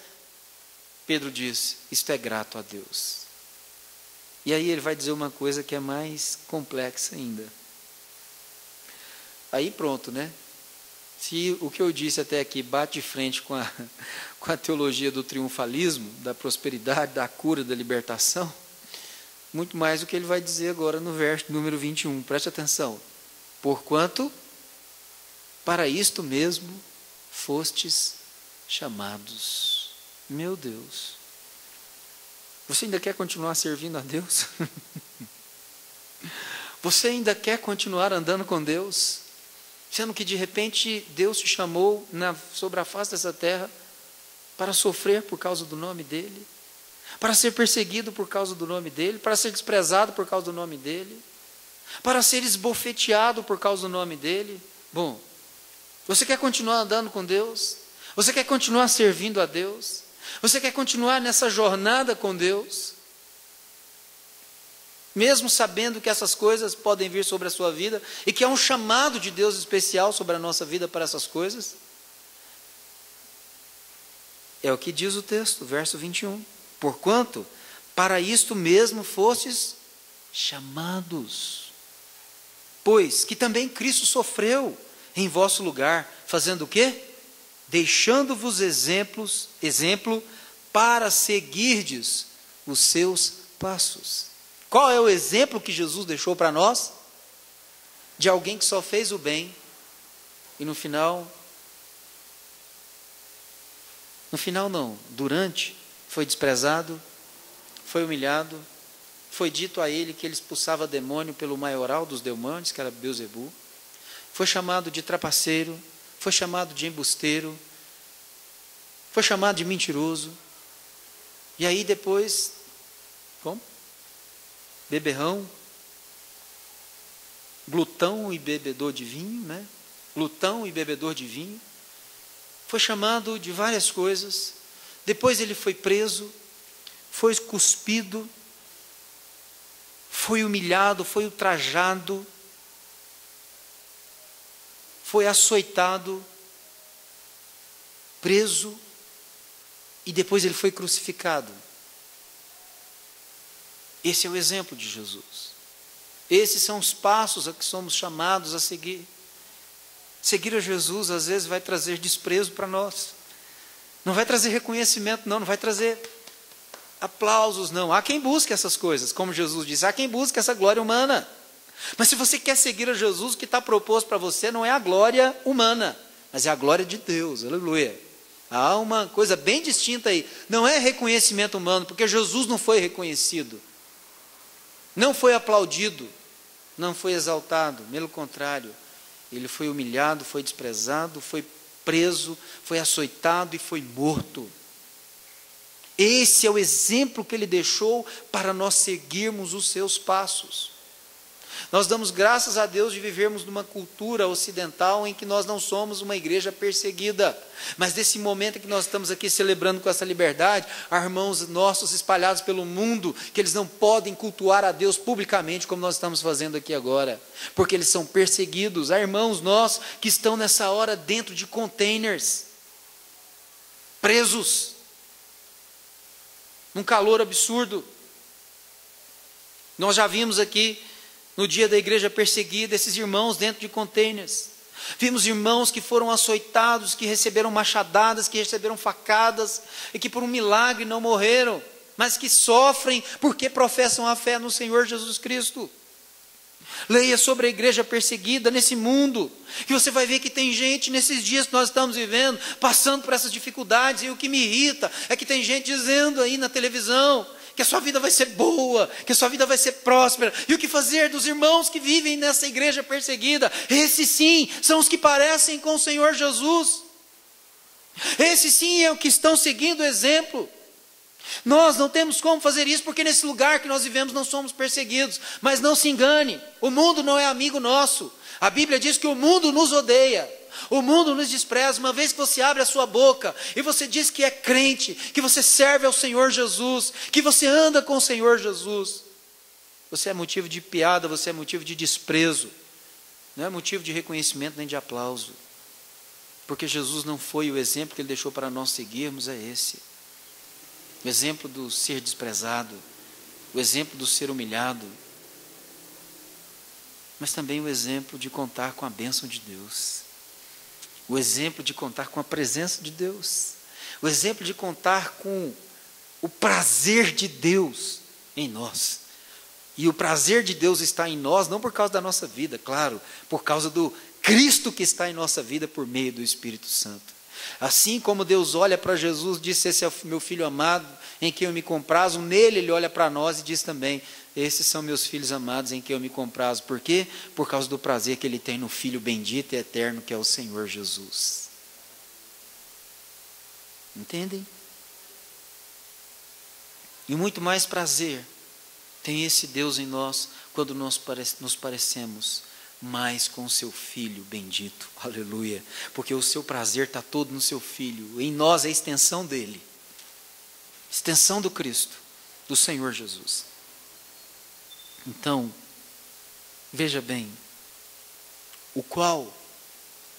Speaker 1: Pedro diz, isto é grato a Deus. E aí ele vai dizer uma coisa que é mais complexa ainda. Aí pronto, né? Se o que eu disse até aqui bate de frente com a teologia do triunfalismo, da prosperidade, da cura, da libertação, muito mais do que ele vai dizer agora no verso número 21. Preste atenção. Porquanto, para isto mesmo, fostes chamados. Meu Deus. Você ainda quer continuar servindo a Deus? Você ainda quer continuar andando com Deus? Sendo que de repente Deus te chamou sobre a face dessa terra para sofrer por causa do nome dEle, para ser perseguido por causa do nome dEle, para ser desprezado por causa do nome dEle, para ser esbofeteado por causa do nome dEle. Bom, você quer continuar andando com Deus? Você quer continuar servindo a Deus? Você quer continuar nessa jornada com Deus? Mesmo sabendo que essas coisas podem vir sobre a sua vida e que é um chamado de Deus especial sobre a nossa vida para essas coisas? É o que diz o texto, verso 21. Porquanto, para isto mesmo fostes chamados. Pois que também Cristo sofreu em vosso lugar, fazendo o quê? Deixando-vos exemplo para seguirdes os seus passos. Qual é o exemplo que Jesus deixou para nós? De alguém que só fez o bem e no final não, durante, foi desprezado, foi humilhado, foi dito a ele que ele expulsava demônio pelo maioral dos demônios, que era Beelzebu, foi chamado de trapaceiro, foi chamado de embusteiro, foi chamado de mentiroso, e aí depois, como? Beberrão, glutão e bebedor de vinho, né? glutão e bebedor de vinho, foi chamado de várias coisas, depois ele foi preso, foi cuspido, foi humilhado, foi ultrajado, foi açoitado, preso, e depois ele foi crucificado. Esse é o exemplo de Jesus. Esses são os passos a que somos chamados a seguir. Seguir a Jesus às vezes vai trazer desprezo para nós. Não vai trazer reconhecimento, não vai trazer aplausos, não. Há quem busque essas coisas, como Jesus disse, há quem busque essa glória humana. Mas se você quer seguir a Jesus, o que está proposto para você não é a glória humana, mas é a glória de Deus, aleluia. Há uma coisa bem distinta aí, não é reconhecimento humano, porque Jesus não foi reconhecido, não foi aplaudido, não foi exaltado, pelo contrário, ele foi humilhado, foi desprezado, foi preso, foi açoitado e foi morto. Esse é o exemplo que ele deixou para nós seguirmos os seus passos. Nós damos graças a Deus de vivermos numa cultura ocidental em que nós não somos uma igreja perseguida. Mas nesse momento em que nós estamos aqui celebrando com essa liberdade, há irmãos nossos espalhados pelo mundo, que eles não podem cultuar a Deus publicamente como nós estamos fazendo aqui agora, porque eles são perseguidos. Há irmãos nossos que estão nessa hora dentro de containers, presos, num calor absurdo. Nós já vimos aqui, no dia da igreja perseguida, esses irmãos dentro de containers. Vimos irmãos que foram açoitados, que receberam machadadas, que receberam facadas, e que por um milagre não morreram, mas que sofrem porque professam a fé no Senhor Jesus Cristo. Leia sobre a igreja perseguida nesse mundo, que você vai ver que tem gente nesses dias que nós estamos vivendo, passando por essas dificuldades, e o que me irrita é que tem gente dizendo aí na televisão que a sua vida vai ser boa, que a sua vida vai ser próspera. E o que fazer dos irmãos que vivem nessa igreja perseguida? Esses sim, são os que parecem com o Senhor Jesus. Esses sim é o que estão seguindo o exemplo. Nós não temos como fazer isso, porque nesse lugar que nós vivemos não somos perseguidos. Mas não se engane, o mundo não é amigo nosso. A Bíblia diz que o mundo nos odeia. O mundo nos despreza. Uma vez que você abre a sua boca e você diz que é crente, que você serve ao Senhor Jesus, que você anda com o Senhor Jesus, você é motivo de piada, você é motivo de desprezo, não é motivo de reconhecimento nem de aplauso, porque Jesus não foi o exemplo que ele deixou para nós seguirmos. É esse o exemplo do ser desprezado, o exemplo do ser humilhado, mas também o exemplo de contar com a bênção de Deus, o exemplo de contar com a presença de Deus, o exemplo de contar com o prazer de Deus em nós. E o prazer de Deus está em nós, não por causa da nossa vida, claro, por causa do Cristo que está em nossa vida por meio do Espírito Santo. Assim como Deus olha para Jesus, disse: esse é o meu filho amado, em quem eu me comprazo. Nele ele olha para nós e diz também: esses são meus filhos amados, em quem eu me comprazo. Por quê? Por causa do prazer que ele tem no Filho bendito e eterno, que é o Senhor Jesus. Entendem? E muito mais prazer tem esse Deus em nós, quando nós nos parecemos mais com o seu Filho bendito, aleluia, porque o seu prazer está todo no seu Filho, em nós é a extensão dele, extensão do Cristo, do Senhor Jesus. Então, veja bem, o qual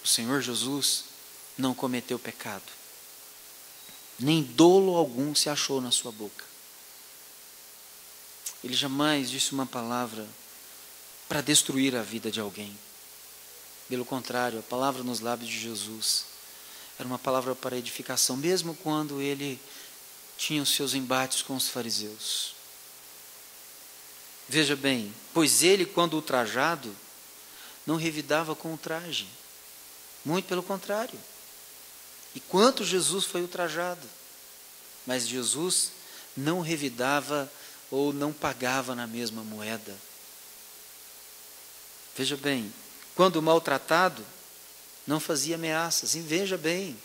Speaker 1: o Senhor Jesus não cometeu pecado, nem dolo algum se achou na sua boca. Ele jamais disse uma palavra para destruir a vida de alguém. Pelo contrário, a palavra nos lábios de Jesus era uma palavra para edificação, mesmo quando ele tinha os seus embates com os fariseus. Veja bem, pois ele, quando ultrajado, não revidava com o traje, muito pelo contrário. E quanto Jesus foi ultrajado, mas Jesus não revidava ou não pagava na mesma moeda. Veja bem, quando maltratado, não fazia ameaças. E veja bem,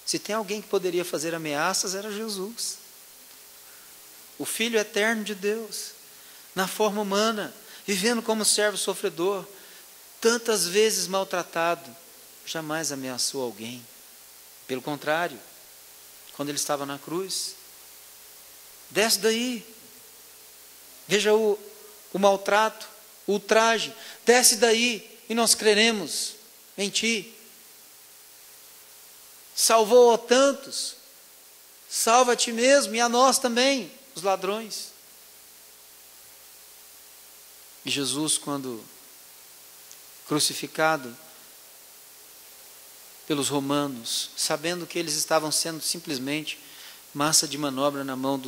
Speaker 1: se tem alguém que poderia fazer ameaças, era Jesus. O Filho eterno de Deus, na forma humana, vivendo como servo sofredor, tantas vezes maltratado, jamais ameaçou alguém. Pelo contrário, quando ele estava na cruz, desce daí. Veja o maltrato, o ultraje, desce daí e nós creremos em ti. Salvou a tantos, salva a ti mesmo e a nós também, os ladrões. E Jesus, quando crucificado pelos romanos, sabendo que eles estavam sendo simplesmente massa de manobra na mão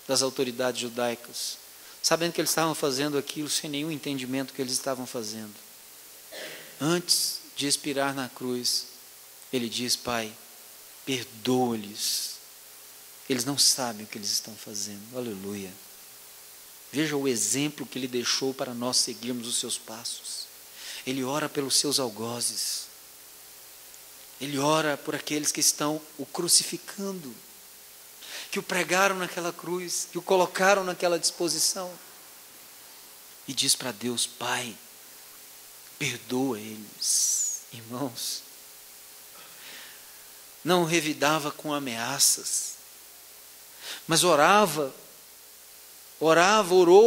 Speaker 1: das autoridades judaicas, sabendo que eles estavam fazendo aquilo sem nenhum entendimento que eles estavam fazendo, antes de expirar na cruz, ele diz: Pai, perdoa-lhes, eles não sabem o que eles estão fazendo. Aleluia. Veja o exemplo que ele deixou para nós seguirmos os seus passos. Ele ora pelos seus algozes, ele ora por aqueles que estão o crucificando, que o pregaram naquela cruz, que o colocaram naquela disposição, e diz para Deus: Pai, perdoa eles. Irmãos, não revidava com ameaças, mas orou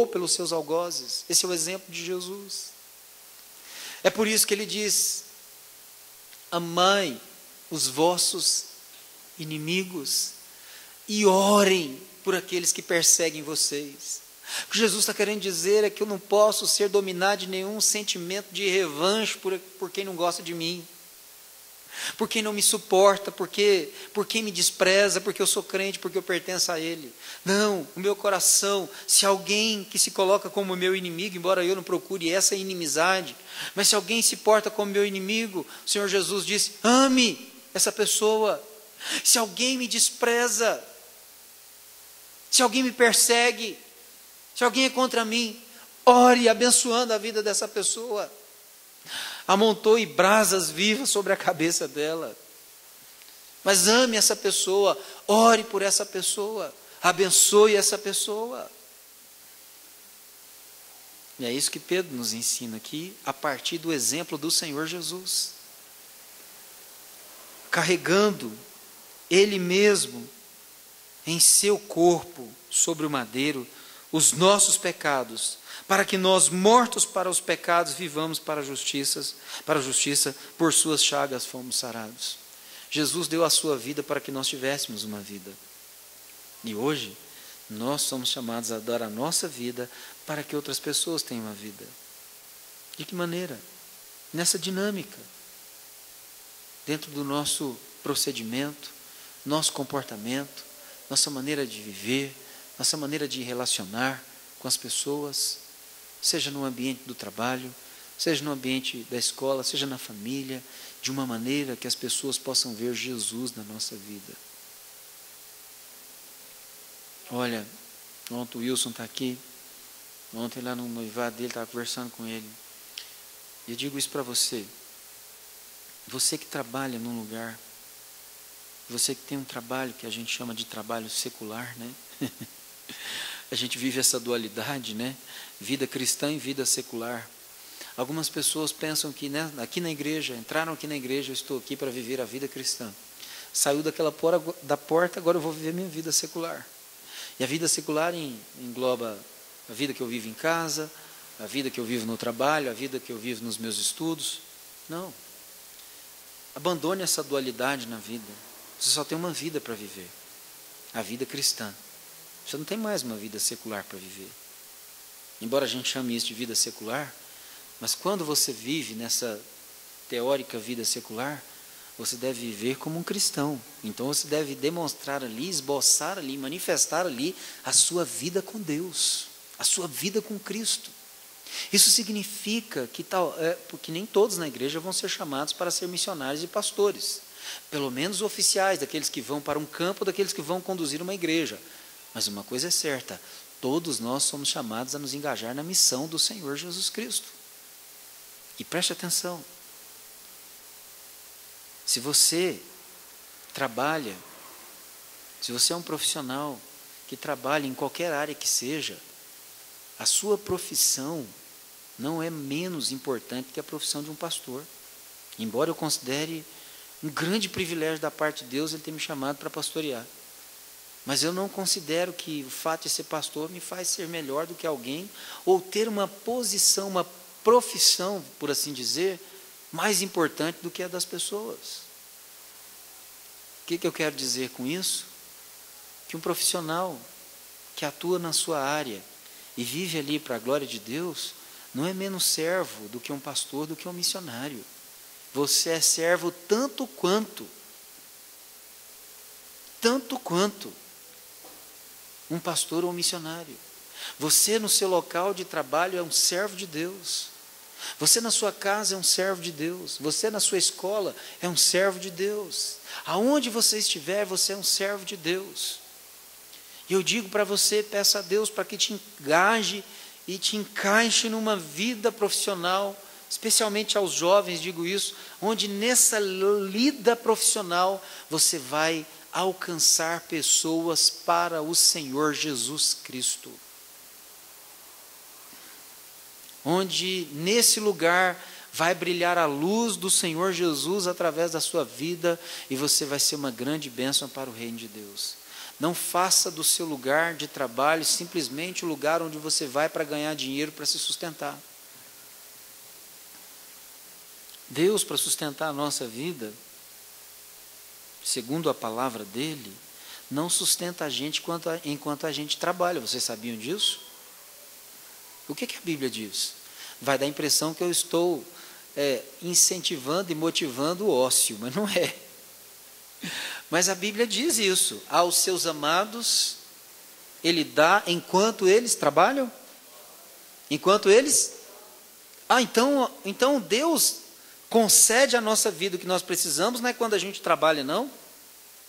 Speaker 1: pelos seus algozes. Esse é o exemplo de Jesus. É por isso que ele diz: amai os vossos inimigos e orem por aqueles que perseguem vocês. O que Jesus está querendo dizer é que eu não posso ser dominado de nenhum sentimento de revanche por quem não gosta de mim, por quem não me suporta, por quem me despreza, porque eu sou crente, porque eu pertenço a Ele. Não, o meu coração, se alguém que se coloca como meu inimigo, embora eu não procure essa inimizade, mas se alguém se porta como meu inimigo, o Senhor Jesus disse: ame essa pessoa. Se alguém me despreza, se alguém me persegue, se alguém é contra mim, ore abençoando a vida dessa pessoa. Amontoe brasas vivas sobre a cabeça dela, mas ame essa pessoa, ore por essa pessoa, abençoe essa pessoa. E é isso que Pedro nos ensina aqui, a partir do exemplo do Senhor Jesus, carregando Ele mesmo em seu corpo sobre o madeiro os nossos pecados, para que nós, mortos para os pecados, vivamos para a justiça, por suas chagas fomos sarados. Jesus deu a sua vida para que nós tivéssemos uma vida. E hoje, nós somos chamados a dar a nossa vida para que outras pessoas tenham uma vida. De que maneira? Nessa dinâmica. Dentro do nosso procedimento, nosso comportamento, nossa maneira de viver, nossa maneira de relacionar com as pessoas, seja no ambiente do trabalho, seja no ambiente da escola, seja na família, de uma maneira que as pessoas possam ver Jesus na nossa vida. Olha, ontem o Wilson está aqui, ontem lá no noivado dele, estava conversando com ele, e eu digo isso para você que trabalha num lugar, você que tem um trabalho que a gente chama de trabalho secular, né? A gente vive essa dualidade, né? Vida cristã e vida secular. Algumas pessoas pensam que, né, aqui na igreja, entraram aqui na igreja, eu estou aqui para viver a vida cristã. Saiu daquela porta, agora eu vou viver minha vida secular. E a vida secular engloba a vida que eu vivo em casa, a vida que eu vivo no trabalho, a vida que eu vivo nos meus estudos. Não. Abandone essa dualidade na vida. Você só tem uma vida para viver. A vida cristã. Você não tem mais uma vida secular para viver. Embora a gente chame isso de vida secular, mas quando você vive nessa teórica vida secular, você deve viver como um cristão. Então você deve demonstrar ali, esboçar ali, manifestar ali a sua vida com Deus, a sua vida com Cristo. Isso significa que porque nem todos na igreja vão ser chamados para ser missionários e pastores. Pelo menos oficiais, daqueles que vão para um campo, daqueles que vão conduzir uma igreja. Mas uma coisa é certa, todos nós somos chamados a nos engajar na missão do Senhor Jesus Cristo. E preste atenção, se você trabalha, se você é um profissional que trabalha em qualquer área que seja, a sua profissão não é menos importante que a profissão de um pastor. Embora eu considere um grande privilégio da parte de Deus Ele ter me chamado para pastorear. Mas eu não considero que o fato de ser pastor me faz ser melhor do que alguém, ou ter uma posição, uma profissão, por assim dizer, mais importante do que a das pessoas. O que eu quero dizer com isso? Que um profissional que atua na sua área e vive ali para a glória de Deus, não é menos servo do que um pastor, do que um missionário. Você é servo tanto quanto um pastor ou um missionário. Você no seu local de trabalho é um servo de Deus. Você na sua casa é um servo de Deus. Você na sua escola é um servo de Deus. Aonde você estiver, você é um servo de Deus. E eu digo para você, peça a Deus para que te engaje e te encaixe numa vida profissional, especialmente aos jovens, digo isso, onde nessa lida profissional você vai alcançar pessoas para o Senhor Jesus Cristo. Onde nesse lugar vai brilhar a luz do Senhor Jesus através da sua vida e você vai ser uma grande bênção para o reino de Deus. Não faça do seu lugar de trabalho simplesmente o lugar onde você vai para ganhar dinheiro para se sustentar. Deus, para sustentar a nossa vida, segundo a palavra dele, não sustenta a gente enquanto a gente trabalha. Vocês sabiam disso? O que a Bíblia diz? Vai dar a impressão que eu estou incentivando e motivando o ócio, mas não é. Mas a Bíblia diz isso. Aos seus amados, Ele dá enquanto eles trabalham? Enquanto eles... então Deus concede à nossa vida o que nós precisamos, não é quando a gente trabalha, não.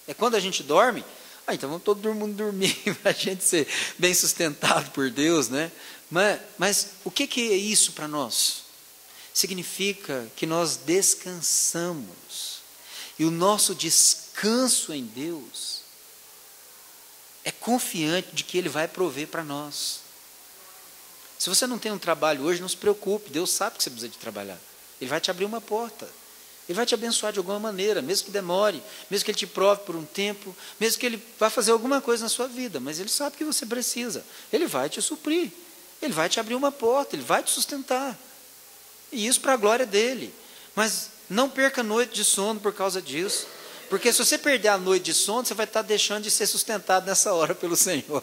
Speaker 1: É quando a gente dorme. Então vamos todo mundo dormir, para a gente ser bem sustentado por Deus, né? Mas o que é isso para nós? Significa que nós descansamos. E o nosso descanso em Deus é confiante de que Ele vai prover para nós. Se você não tem um trabalho hoje, não se preocupe. Deus sabe que você precisa de trabalhar. Ele vai te abrir uma porta. Ele vai te abençoar de alguma maneira, mesmo que demore, mesmo que Ele te prove por um tempo, mesmo que Ele vá fazer alguma coisa na sua vida, mas Ele sabe que você precisa. Ele vai te suprir. Ele vai te abrir uma porta, Ele vai te sustentar. E isso para a glória dEle. Mas não perca noite de sono por causa disso. Porque se você perder a noite de sono, você vai estar deixando de ser sustentado nessa hora pelo Senhor.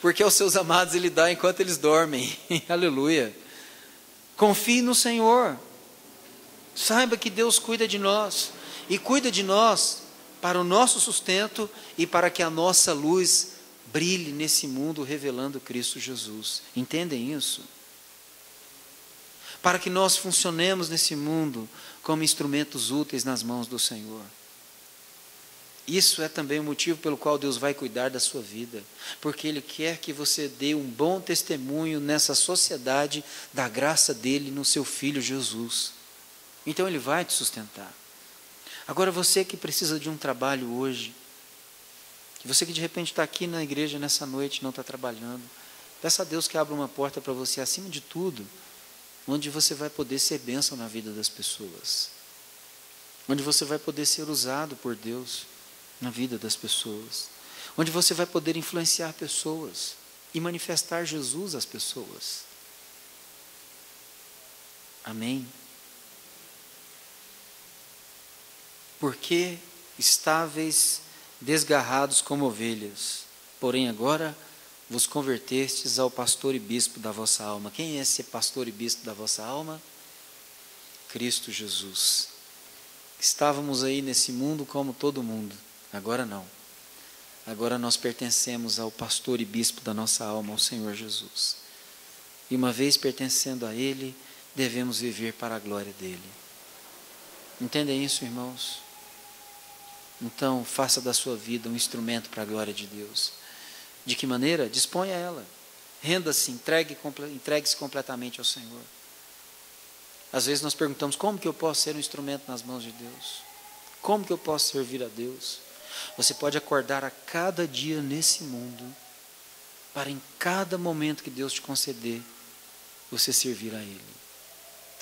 Speaker 1: Porque aos seus amados Ele dá enquanto eles dormem. Aleluia. Confie no Senhor. Saiba que Deus cuida de nós. E cuida de nós para o nosso sustento e para que a nossa luz brilhe nesse mundo revelando Cristo Jesus. Entendem isso? Para que nós funcionemos nesse mundo como instrumentos úteis nas mãos do Senhor. Isso é também o motivo pelo qual Deus vai cuidar da sua vida, porque Ele quer que você dê um bom testemunho nessa sociedade da graça dEle no seu Filho Jesus. Então Ele vai te sustentar. Agora você que precisa de um trabalho hoje, você que de repente está aqui na igreja nessa noite e não está trabalhando, peça a Deus que abra uma porta para você, acima de tudo, onde você vai poder ser bênção na vida das pessoas, onde você vai poder ser usado por Deus na vida das pessoas, onde você vai poder influenciar pessoas e manifestar Jesus às pessoas. Amém? Porque estáveis desgarrados como ovelhas, porém agora vos convertestes ao pastor e bispo da vossa alma. Quem é esse pastor e bispo da vossa alma? Cristo Jesus. Estávamos aí nesse mundo como todo mundo. Agora não. Agora nós pertencemos ao pastor e bispo da nossa alma, ao Senhor Jesus. E uma vez pertencendo a Ele, devemos viver para a glória dEle. Entendem isso, irmãos? Então, faça da sua vida um instrumento para a glória de Deus. De que maneira? Disponha ela. Renda-se, entregue-se completamente ao Senhor. Às vezes nós perguntamos, como que eu posso ser um instrumento nas mãos de Deus? Como que eu posso servir a Deus? Você pode acordar a cada dia nesse mundo, para em cada momento que Deus te conceder, você servir a Ele.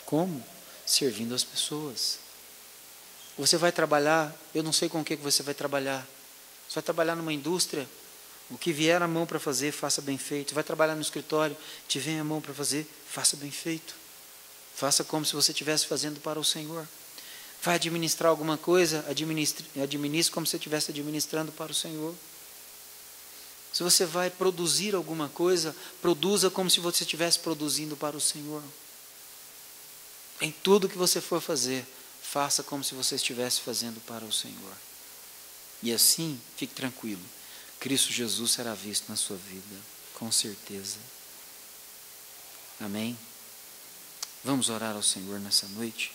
Speaker 1: Como? Servindo as pessoas. Você vai trabalhar, eu não sei com o que você vai trabalhar. Você vai trabalhar numa indústria, o que vier à mão para fazer, faça bem feito. Vai trabalhar no escritório, te vem à mão para fazer, faça bem feito. Faça como se você estivesse fazendo para o Senhor. Vai administrar alguma coisa, administre como se você estivesse administrando para o Senhor. Se você vai produzir alguma coisa, produza como se você estivesse produzindo para o Senhor. Em tudo que você for fazer, faça como se você estivesse fazendo para o Senhor. E assim, fique tranquilo. Cristo Jesus será visto na sua vida, com certeza. Amém? Vamos orar ao Senhor nessa noite?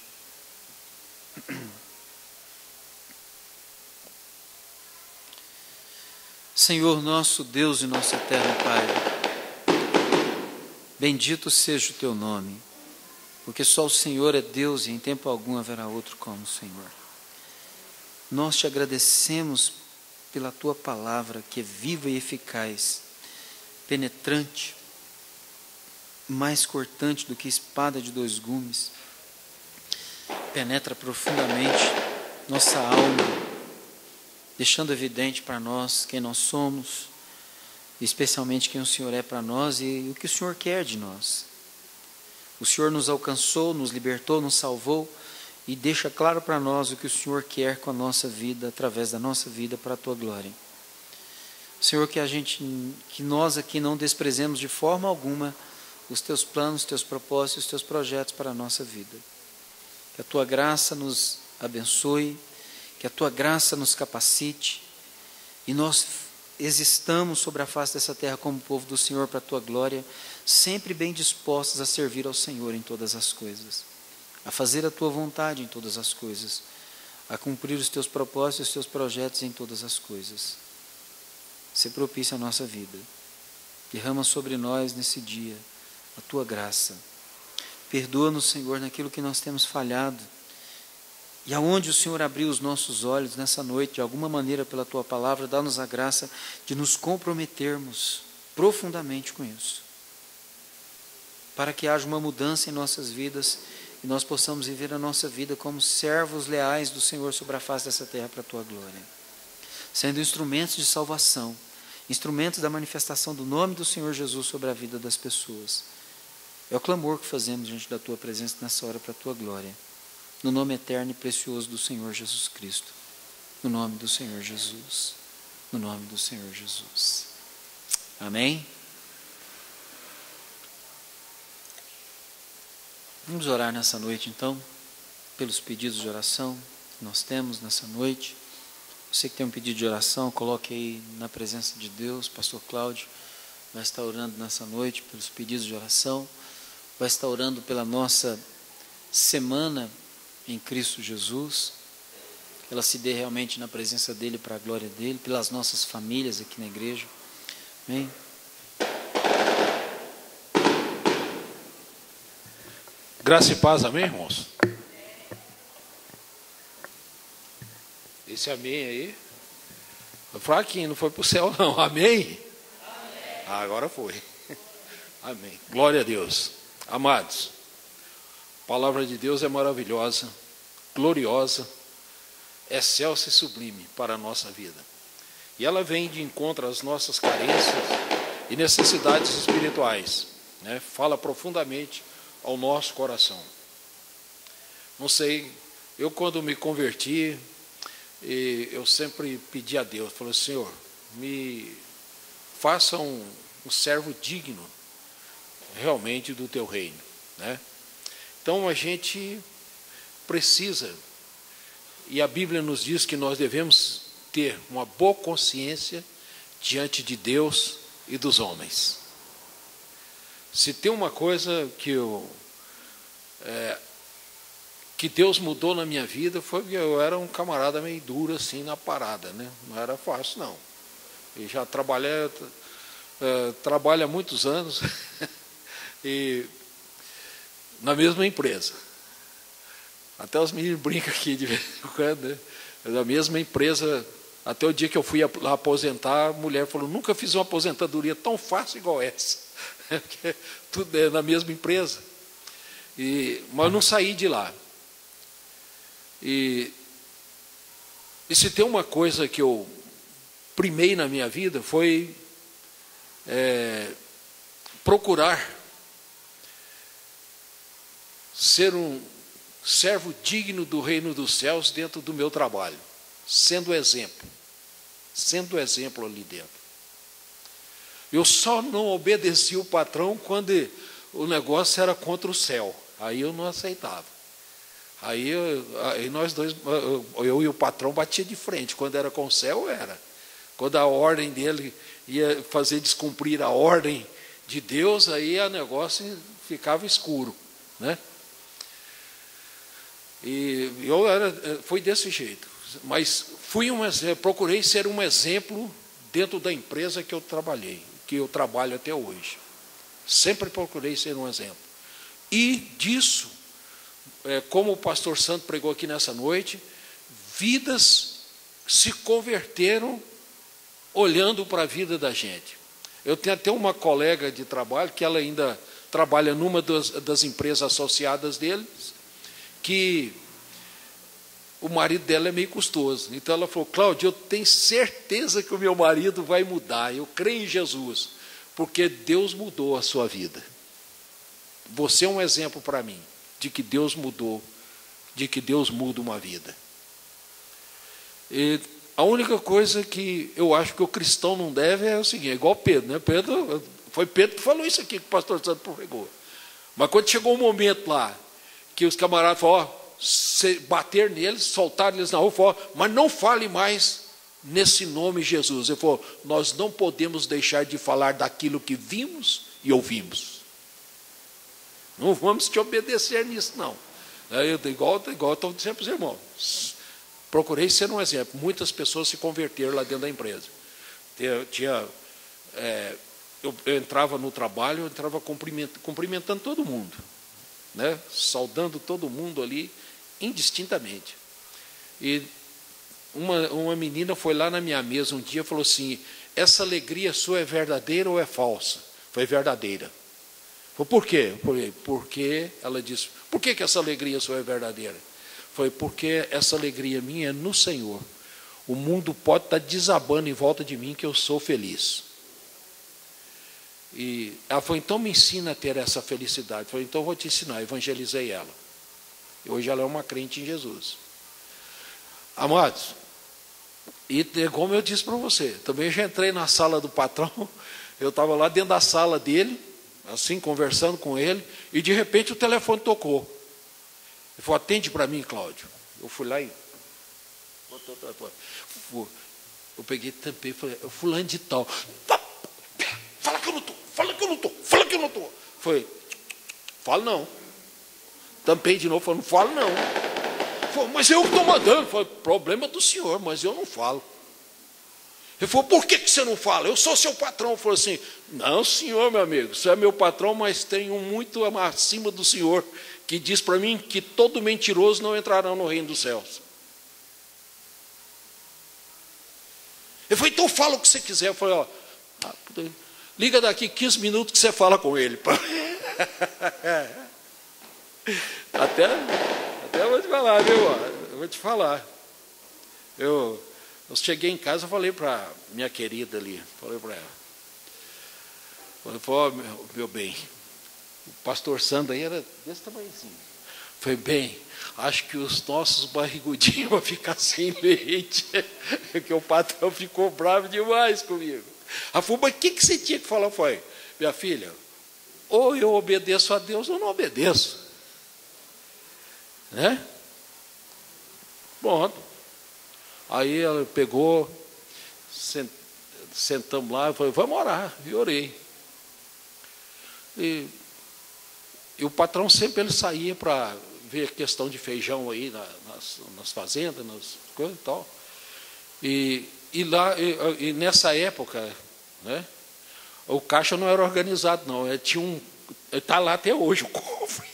Speaker 1: Senhor nosso Deus e nosso eterno Pai, bendito seja o teu nome, porque só o Senhor é Deus e em tempo algum haverá outro como o Senhor. Nós te agradecemos pela tua palavra que é viva e eficaz, penetrante, mais cortante do que espada de 2 gumes, penetra profundamente nossa alma, deixando evidente para nós quem nós somos, especialmente quem o Senhor é para nós e o que o Senhor quer de nós. O Senhor nos alcançou, nos libertou, nos salvou e deixa claro para nós o que o Senhor quer com a nossa vida, através da nossa vida, para a tua glória. Senhor, que nós aqui não desprezemos de forma alguma os teus planos, os teus propósitos, os teus projetos para a nossa vida. Que a tua graça nos abençoe, que a tua graça nos capacite e nós existamos sobre a face dessa terra como povo do Senhor para a tua glória, sempre bem dispostos a servir ao Senhor em todas as coisas, a fazer a tua vontade em todas as coisas, a cumprir os teus propósitos, os teus projetos em todas as coisas. Se propício à nossa vida, derrama sobre nós nesse dia a tua graça. Perdoa-nos, Senhor, naquilo que nós temos falhado. E aonde o Senhor abriu os nossos olhos nessa noite, de alguma maneira pela tua palavra, dá-nos a graça de nos comprometermos profundamente com isso. Para que haja uma mudança em nossas vidas e nós possamos viver a nossa vida como servos leais do Senhor sobre a face dessa terra para a tua glória. Sendo instrumentos de salvação, instrumentos da manifestação do nome do Senhor Jesus sobre a vida das pessoas. É o clamor que fazemos diante da tua presença nessa hora para a tua glória. No nome eterno e precioso do Senhor Jesus Cristo. No nome do Senhor Jesus. No nome do Senhor Jesus. Amém? Vamos orar nessa noite então, pelos pedidos de oração que nós temos nessa noite. Você que tem um pedido de oração, coloque aí na presença de Deus. Pastor Cláudio vai estar orando nessa noite pelos pedidos de oração. Vai estar orando pela nossa semana em Cristo Jesus, que ela se dê realmente na presença dEle, para a glória dEle, pelas nossas famílias aqui na igreja. Amém?
Speaker 2: Graça e paz, amém, irmãos? Esse amém aí foi fraquinho, não foi para o céu não, amém? Ah, agora foi. Amém, glória a Deus. Amados, a palavra de Deus é maravilhosa, gloriosa, excelsa e sublime para a nossa vida. E ela vem de encontro às nossas carências e necessidades espirituais, né? Fala profundamente ao nosso coração. Não sei, eu quando me converti, eu sempre pedi a Deus, falei, Senhor, me faça um servo digno realmente do teu reino, né? Então a gente precisa, e a Bíblia nos diz que nós devemos ter uma boa consciência diante de Deus e dos homens. Se tem uma coisa que Deus mudou na minha vida, foi que eu era um camarada meio duro assim na parada, né? Não era fácil não. Eu já trabalho há muitos anos e na mesma empresa. Até os meninos brincam aqui de vez em quando, né? Da mesma empresa, até o dia que eu fui lá aposentar, a mulher falou, nunca fiz uma aposentadoria tão fácil igual essa. Porque tudo é na mesma empresa. Mas eu não saí de lá. E E se tem uma coisa que eu primei na minha vida foi procurar ser um servo digno do reino dos céus dentro do meu trabalho, sendo exemplo ali dentro. Eu só não obedeci o patrão quando o negócio era contra o céu, aí eu não aceitava. Aí nós dois, eu e o patrão batia de frente, quando era com o céu era. Quando a ordem dele ia fazer descumprir a ordem de Deus, aí o negócio ficava escuro, né? E foi desse jeito. Mas procurei ser um exemplo dentro da empresa que eu trabalhei, que eu trabalho até hoje. Sempre procurei ser um exemplo. E disso, como o pastor Santo pregou aqui nessa noite, vidas se converteram olhando para a vida da gente. Eu tenho até uma colega de trabalho, que ela ainda trabalha numa das empresas associadas deles, que o marido dela é meio custoso. Então ela falou: Cláudio, eu tenho certeza que o meu marido vai mudar, eu creio em Jesus, porque Deus mudou a sua vida. Você é um exemplo para mim, de que Deus mudou, de que Deus muda uma vida. E a única coisa que eu acho que o cristão não deve é o seguinte, igual Pedro, né? Foi Pedro que falou isso aqui, que o pastor Santo pregou. Mas quando chegou um momento lá, que os camaradas falaram, bater neles, soltaram eles na rua, falaram, mas não fale mais nesse nome Jesus. Ele falou, nós não podemos deixar de falar daquilo que vimos e ouvimos. Não vamos te obedecer nisso, não. Igual eu estou dizendo para os irmãos. Procurei ser um exemplo. Muitas pessoas se converteram lá dentro da empresa. Eu entrava no trabalho, eu entrava cumprimentando todo mundo, né? Saudando todo mundo ali, indistintamente. E uma menina foi lá na minha mesa um dia e falou assim, essa alegria sua é verdadeira ou é falsa? Foi verdadeira. Falei, por quê? Porque ela disse, por que essa alegria sua é verdadeira? Foi porque essa alegria minha é no Senhor. O mundo pode estar desabando em volta de mim, que eu sou feliz. E ela falou, então me ensina a ter essa felicidade. Eu falei, então eu vou te ensinar. Evangelizei ela. E hoje ela é uma crente em Jesus. Amados, e como eu disse para você, também já entrei na sala do patrão, eu estava lá dentro da sala dele, assim, conversando com ele, e de repente o telefone tocou. Ele falou, atende para mim, Cláudio. Eu fui lá e botou o telefone. Eu peguei, tampei, falei, fulano de tal. Fala que eu não estou, fala que eu não estou, fala que eu não estou. Foi, fala não. Tampei de novo, falando, não falo não. Falei, mas eu que estou mandando. Falei, problema do senhor, mas eu não falo. Ele falou, por que você não fala? Eu sou seu patrão. Eu falei assim, não senhor, meu amigo, você é meu patrão, mas tem um muito acima do senhor, que diz para mim que todo mentiroso não entrará no reino dos céus. Ele falou, então fala o que você quiser. Eu falei, ó, liga daqui 15 minutos que você fala com ele. Até eu vou te falar, viu? Eu vou te falar. Eu cheguei em casa e falei para minha querida ali, falei para ela. Falei, ó, meu bem, o pastor Sandro aí era desse tamanhozinho. Falei, bem, acho que os nossos barrigudinhos vão ficar sem leite, porque o patrão ficou bravo demais comigo. Ela falou, mas o que você tinha que falar? Foi, minha filha, ou eu obedeço a Deus ou não obedeço. Né? Pronto. Aí ela pegou, sentamos lá, e falou, vamos orar. E orei. E o patrão sempre ele saía para ver questão de feijão aí nas fazendas, nas coisas e tal. E nessa época, né, o caixa não era organizado, não. Está lá até hoje o cofre.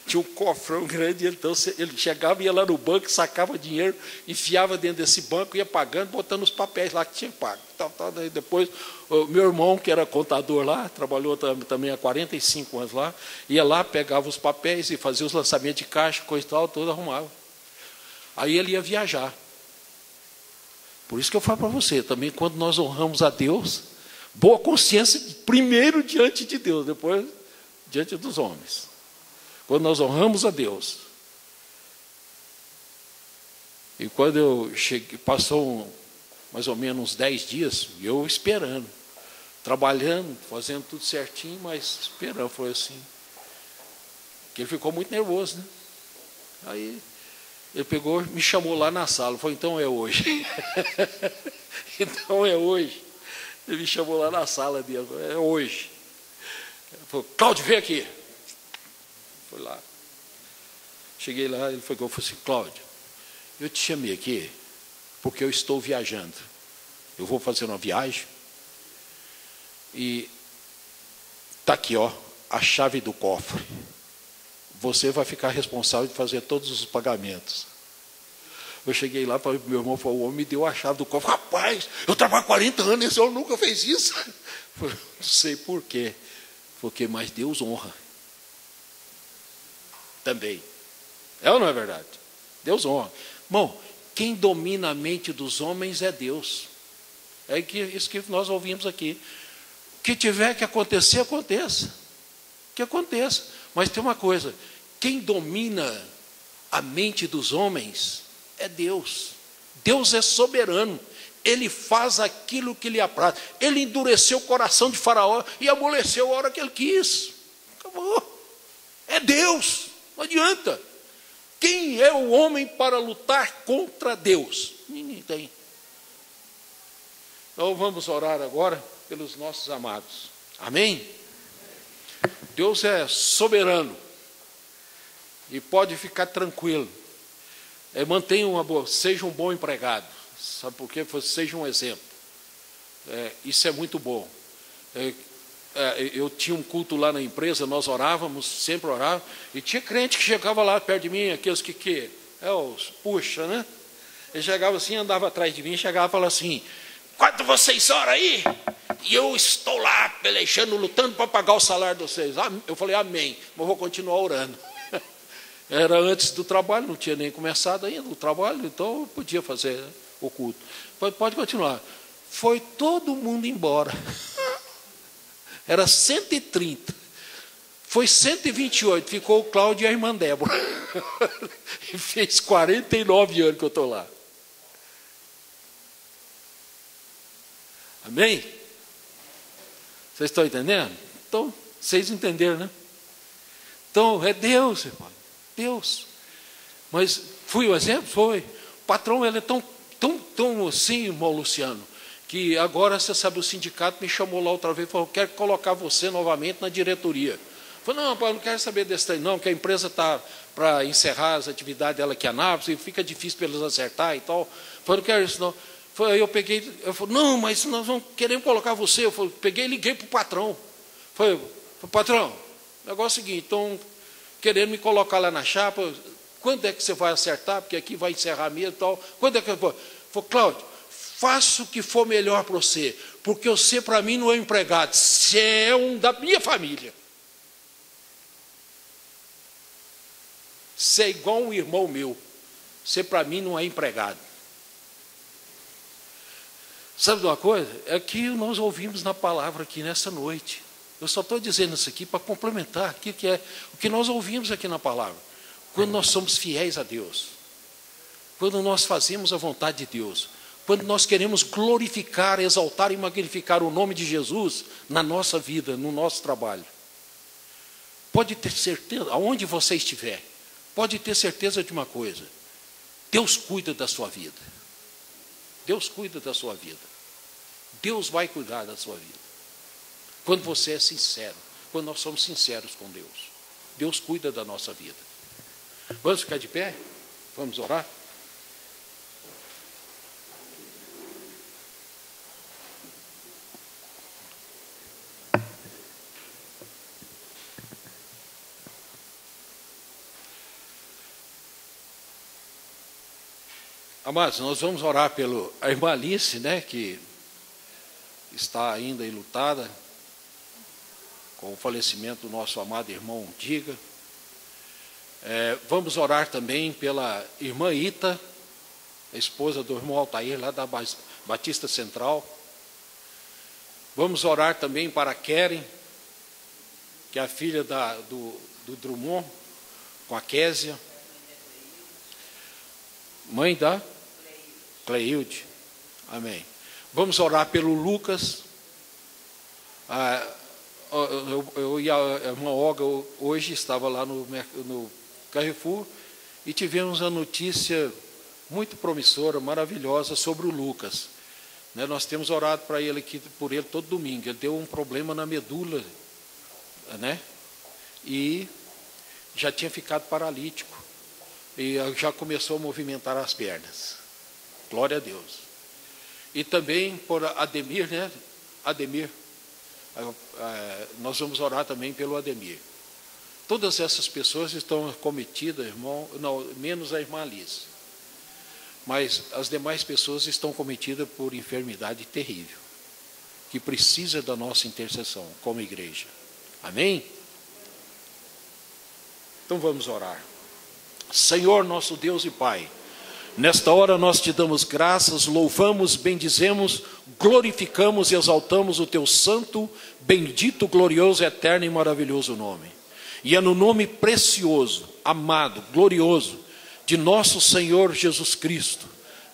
Speaker 2: Tinha um cofrão grande, então ele chegava, ia lá no banco, sacava dinheiro, enfiava dentro desse banco, ia pagando, botando os papéis lá que tinha pago. Daí depois, o meu irmão, que era contador lá, trabalhou também há 45 anos lá, ia lá, pegava os papéis e fazia os lançamentos de caixa, coisa e tal, tudo arrumava. Aí ele ia viajar. Por isso que eu falo para você, também quando nós honramos a Deus, boa consciência primeiro diante de Deus, depois diante dos homens. Quando nós honramos a Deus. E quando eu cheguei, passou mais ou menos uns 10 dias, eu esperando, trabalhando, fazendo tudo certinho, mas esperando, foi assim. Que ele ficou muito nervoso, né? Aí ele pegou, me chamou lá na sala, falou, então é hoje. Então é hoje. Ele me chamou lá na sala dele, é hoje. Ele falou, Cláudio, vem aqui. Foi lá. Cheguei lá, ele falou assim, Cláudio, eu te chamei aqui porque eu estou viajando. Eu vou fazer uma viagem e está aqui, ó, a chave do cofre. Você vai ficar responsável de fazer todos os pagamentos. Eu cheguei lá, falei para o meu irmão, o homem me deu a chave do cofre. Rapaz, eu trabalho 40 anos, esse homem nunca fez isso. Eu não sei por quê. Porque, mas Deus honra. Também. É ou não é verdade? Deus honra. Irmão, quem domina a mente dos homens é Deus. É isso que nós ouvimos aqui. O que tiver que acontecer, aconteça. Que aconteça. Mas tem uma coisa, quem domina a mente dos homens é Deus. Deus é soberano. Ele faz aquilo que lhe apraz. Ele endureceu o coração de Faraó e amoleceu a hora que ele quis. Acabou. É Deus. Não adianta. Quem é o homem para lutar contra Deus? Ninguém tem. Então vamos orar agora pelos nossos amados. Amém? Deus é soberano e pode ficar tranquilo. Mantenha uma boa, seja um bom empregado. Sabe por quê? Seja um exemplo. Isso é muito bom. Eu tinha um culto lá na empresa, nós orávamos, sempre orávamos, e tinha crente que chegava lá perto de mim, aqueles que os puxa, né? Ele chegava assim, andava atrás de mim, chegava e falava assim, quando vocês oram aí, e eu estou lá pelejando, lutando para pagar o salário de vocês. Eu falei, amém, mas vou continuar orando. Era antes do trabalho, não tinha nem começado ainda o trabalho, então eu podia fazer o culto. Pode continuar. Foi todo mundo embora. Era 130. Foi 128, ficou o Cláudio e a irmã Débora. E fez 49 anos que eu estou lá. Amém? Vocês estão entendendo? Então, vocês entenderam, né? Então, é Deus, irmão. Deus. Mas fui o exemplo? Foi. O patrão, ele é tão assim, irmão Luciano, que agora, você sabe, o sindicato me chamou lá outra vez e falou, quero colocar você novamente na diretoria. Eu falei, não, pai, não quero saber desse trem, não, que a empresa está para encerrar as atividades dela aqui em Anápolis, e fica difícil para eles acertar e tal. Eu falei, não quero isso, não. Aí eu peguei, eu falei, não, mas nós vamos querer colocar você. Eu falei, peguei e liguei para o patrão. Falei, patrão, o negócio é o seguinte, estão querendo me colocar lá na chapa, quando é que você vai acertar? Porque aqui vai encerrar mesmo e tal. Quando é que eu vou? Falei, Cláudio, faça o que for melhor para você, porque você para mim não é empregado, você é um da minha família. Você é igual um irmão meu, você para mim não é empregado. Sabe de uma coisa? É que nós ouvimos na palavra aqui nessa noite. Eu só estou dizendo isso aqui para complementar o que nós ouvimos aqui na palavra. Quando nós somos fiéis a Deus, quando nós fazemos a vontade de Deus, quando nós queremos glorificar, exaltar e magnificar o nome de Jesus na nossa vida, no nosso trabalho, pode ter certeza, aonde você estiver, pode ter certeza de uma coisa, Deus cuida da sua vida. Deus cuida da sua vida. Deus vai cuidar da sua vida. Quando você é sincero, quando nós somos sinceros com Deus, Deus cuida da nossa vida. Vamos ficar de pé? Vamos orar? Amados, nós vamos orar pela irmã Alice, né, que está ainda enlutada com o falecimento do nosso amado irmão Diga. Vamos orar também pela irmã Ita, a esposa do irmão Altair, lá da Batista Central. Vamos orar também para a Keren, que é a filha do Drummond, com a Késia. Mãe da Cleilde. Amém. Vamos orar pelo Lucas. Eu e a irmã Olga hoje estava lá no Carrefour e tivemos a notícia muito promissora, maravilhosa sobre o Lucas. Nós temos orado por ele todo domingo. Ele deu um problema na medula, e já tinha ficado paralítico e já começou a movimentar as pernas. Glória a Deus. E também por Ademir, Ademir, nós vamos orar também pelo Ademir. Todas essas pessoas estão acometidas, irmão, não, menos a irmã Alice. Mas as demais pessoas estão cometidas por enfermidade terrível, que precisa da nossa intercessão como igreja. Amém? Então vamos orar. Senhor, nosso Deus e Pai, nesta hora nós te damos graças, louvamos, bendizemos, glorificamos e exaltamos o teu santo, bendito, glorioso, eterno e maravilhoso nome. E é no nome precioso, amado, glorioso, de nosso Senhor Jesus Cristo,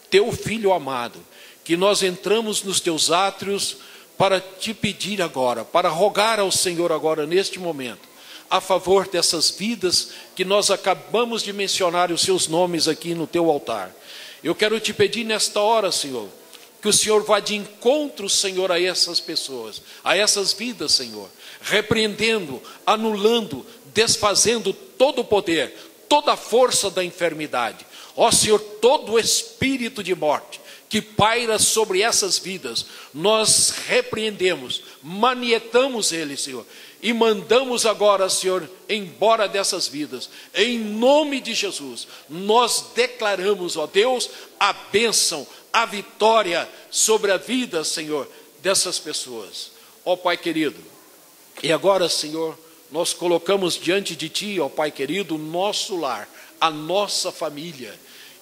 Speaker 2: teu Filho amado, que nós entramos nos teus átrios para te pedir agora, para rogar ao Senhor agora, neste momento, a favor dessas vidas que nós acabamos de mencionar os seus nomes aqui no teu altar. Eu quero te pedir nesta hora, Senhor, que o Senhor vá de encontro, Senhor, a essas pessoas, a essas vidas, Senhor, repreendendo, anulando, desfazendo todo o poder, toda a força da enfermidade. Ó Senhor, todo o espírito de morte que paira sobre essas vidas, nós repreendemos, manietamos ele, Senhor, e mandamos agora, Senhor, embora dessas vidas. Em nome de Jesus, nós declaramos, ó Deus, a bênção, a vitória sobre a vida, Senhor, dessas pessoas. Ó Pai querido, e agora, Senhor, nós colocamos diante de Ti, ó Pai querido, o nosso lar, a nossa família,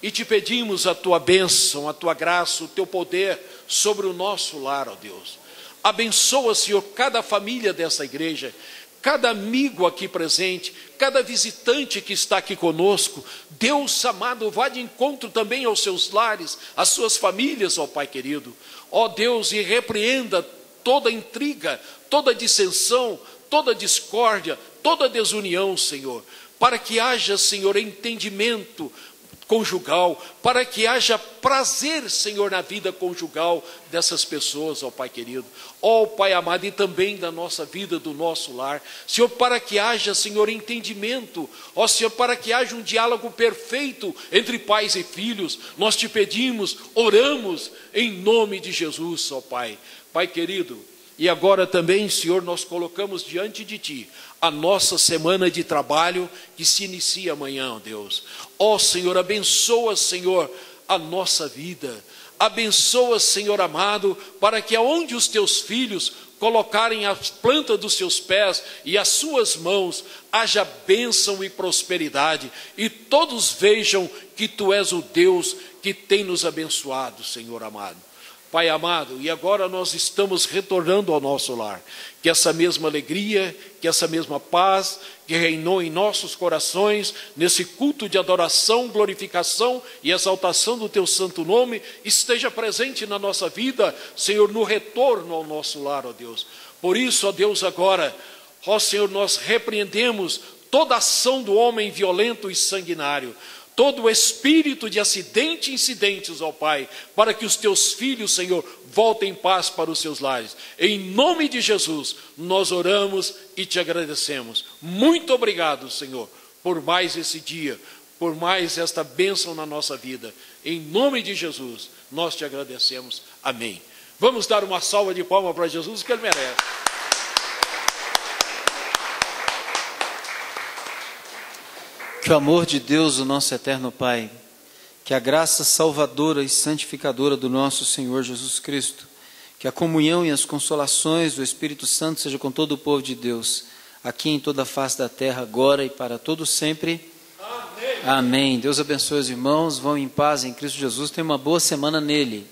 Speaker 2: e te pedimos a Tua bênção, a Tua graça, o Teu poder sobre o nosso lar, ó Deus. Abençoa, Senhor, cada família dessa igreja, cada amigo aqui presente, cada visitante que está aqui conosco. Deus amado, vá de encontro também aos seus lares, às suas famílias, ó Pai querido. Ó Deus, e repreenda toda intriga, toda dissensão, toda discórdia, toda desunião, Senhor, para que haja, Senhor, entendimento conjugal, para que haja prazer, Senhor, na vida conjugal dessas pessoas, ó Pai querido, ó Pai amado, e também da nossa vida, do nosso lar, Senhor, para que haja, Senhor, entendimento, ó Senhor, para que haja um diálogo perfeito entre pais e filhos. Nós te pedimos, oramos em nome de Jesus, ó Pai. Pai querido, e agora também, Senhor, nós colocamos diante de Ti a nossa semana de trabalho que se inicia amanhã, ó Deus. Ó Senhor, abençoa, Senhor, a nossa vida. Abençoa, Senhor amado, para que aonde os Teus filhos colocarem a planta dos seus pés e as suas mãos, haja bênção e prosperidade, e todos vejam que Tu és o Deus que tem nos abençoado, Senhor amado. Pai amado, e agora nós estamos retornando ao nosso lar. Que essa mesma alegria, que essa mesma paz que reinou em nossos corações, nesse culto de adoração, glorificação e exaltação do Teu santo nome, esteja presente na nossa vida, Senhor, no retorno ao nosso lar, ó Deus. Por isso, ó Deus, agora, ó Senhor, nós repreendemos toda ação do homem violento e sanguinário, todo o espírito de acidente e incidentes, ó Pai, para que os Teus filhos, Senhor, voltem em paz para os seus lares. Em nome de Jesus, nós oramos e Te agradecemos. Muito obrigado, Senhor, por mais esse dia, por mais esta bênção na nossa vida. Em nome de Jesus, nós Te agradecemos. Amém. Vamos dar uma salva de palmas para Jesus, que Ele merece.
Speaker 1: Que o amor de Deus, o nosso eterno Pai, que a graça salvadora e santificadora do nosso Senhor Jesus Cristo, que a comunhão e as consolações do Espírito Santo seja com todo o povo de Deus, aqui em toda a face da terra, agora e para todo sempre. Amém. Amém. Deus abençoe os irmãos. Vão em paz em Cristo Jesus. Tenha uma boa semana nele.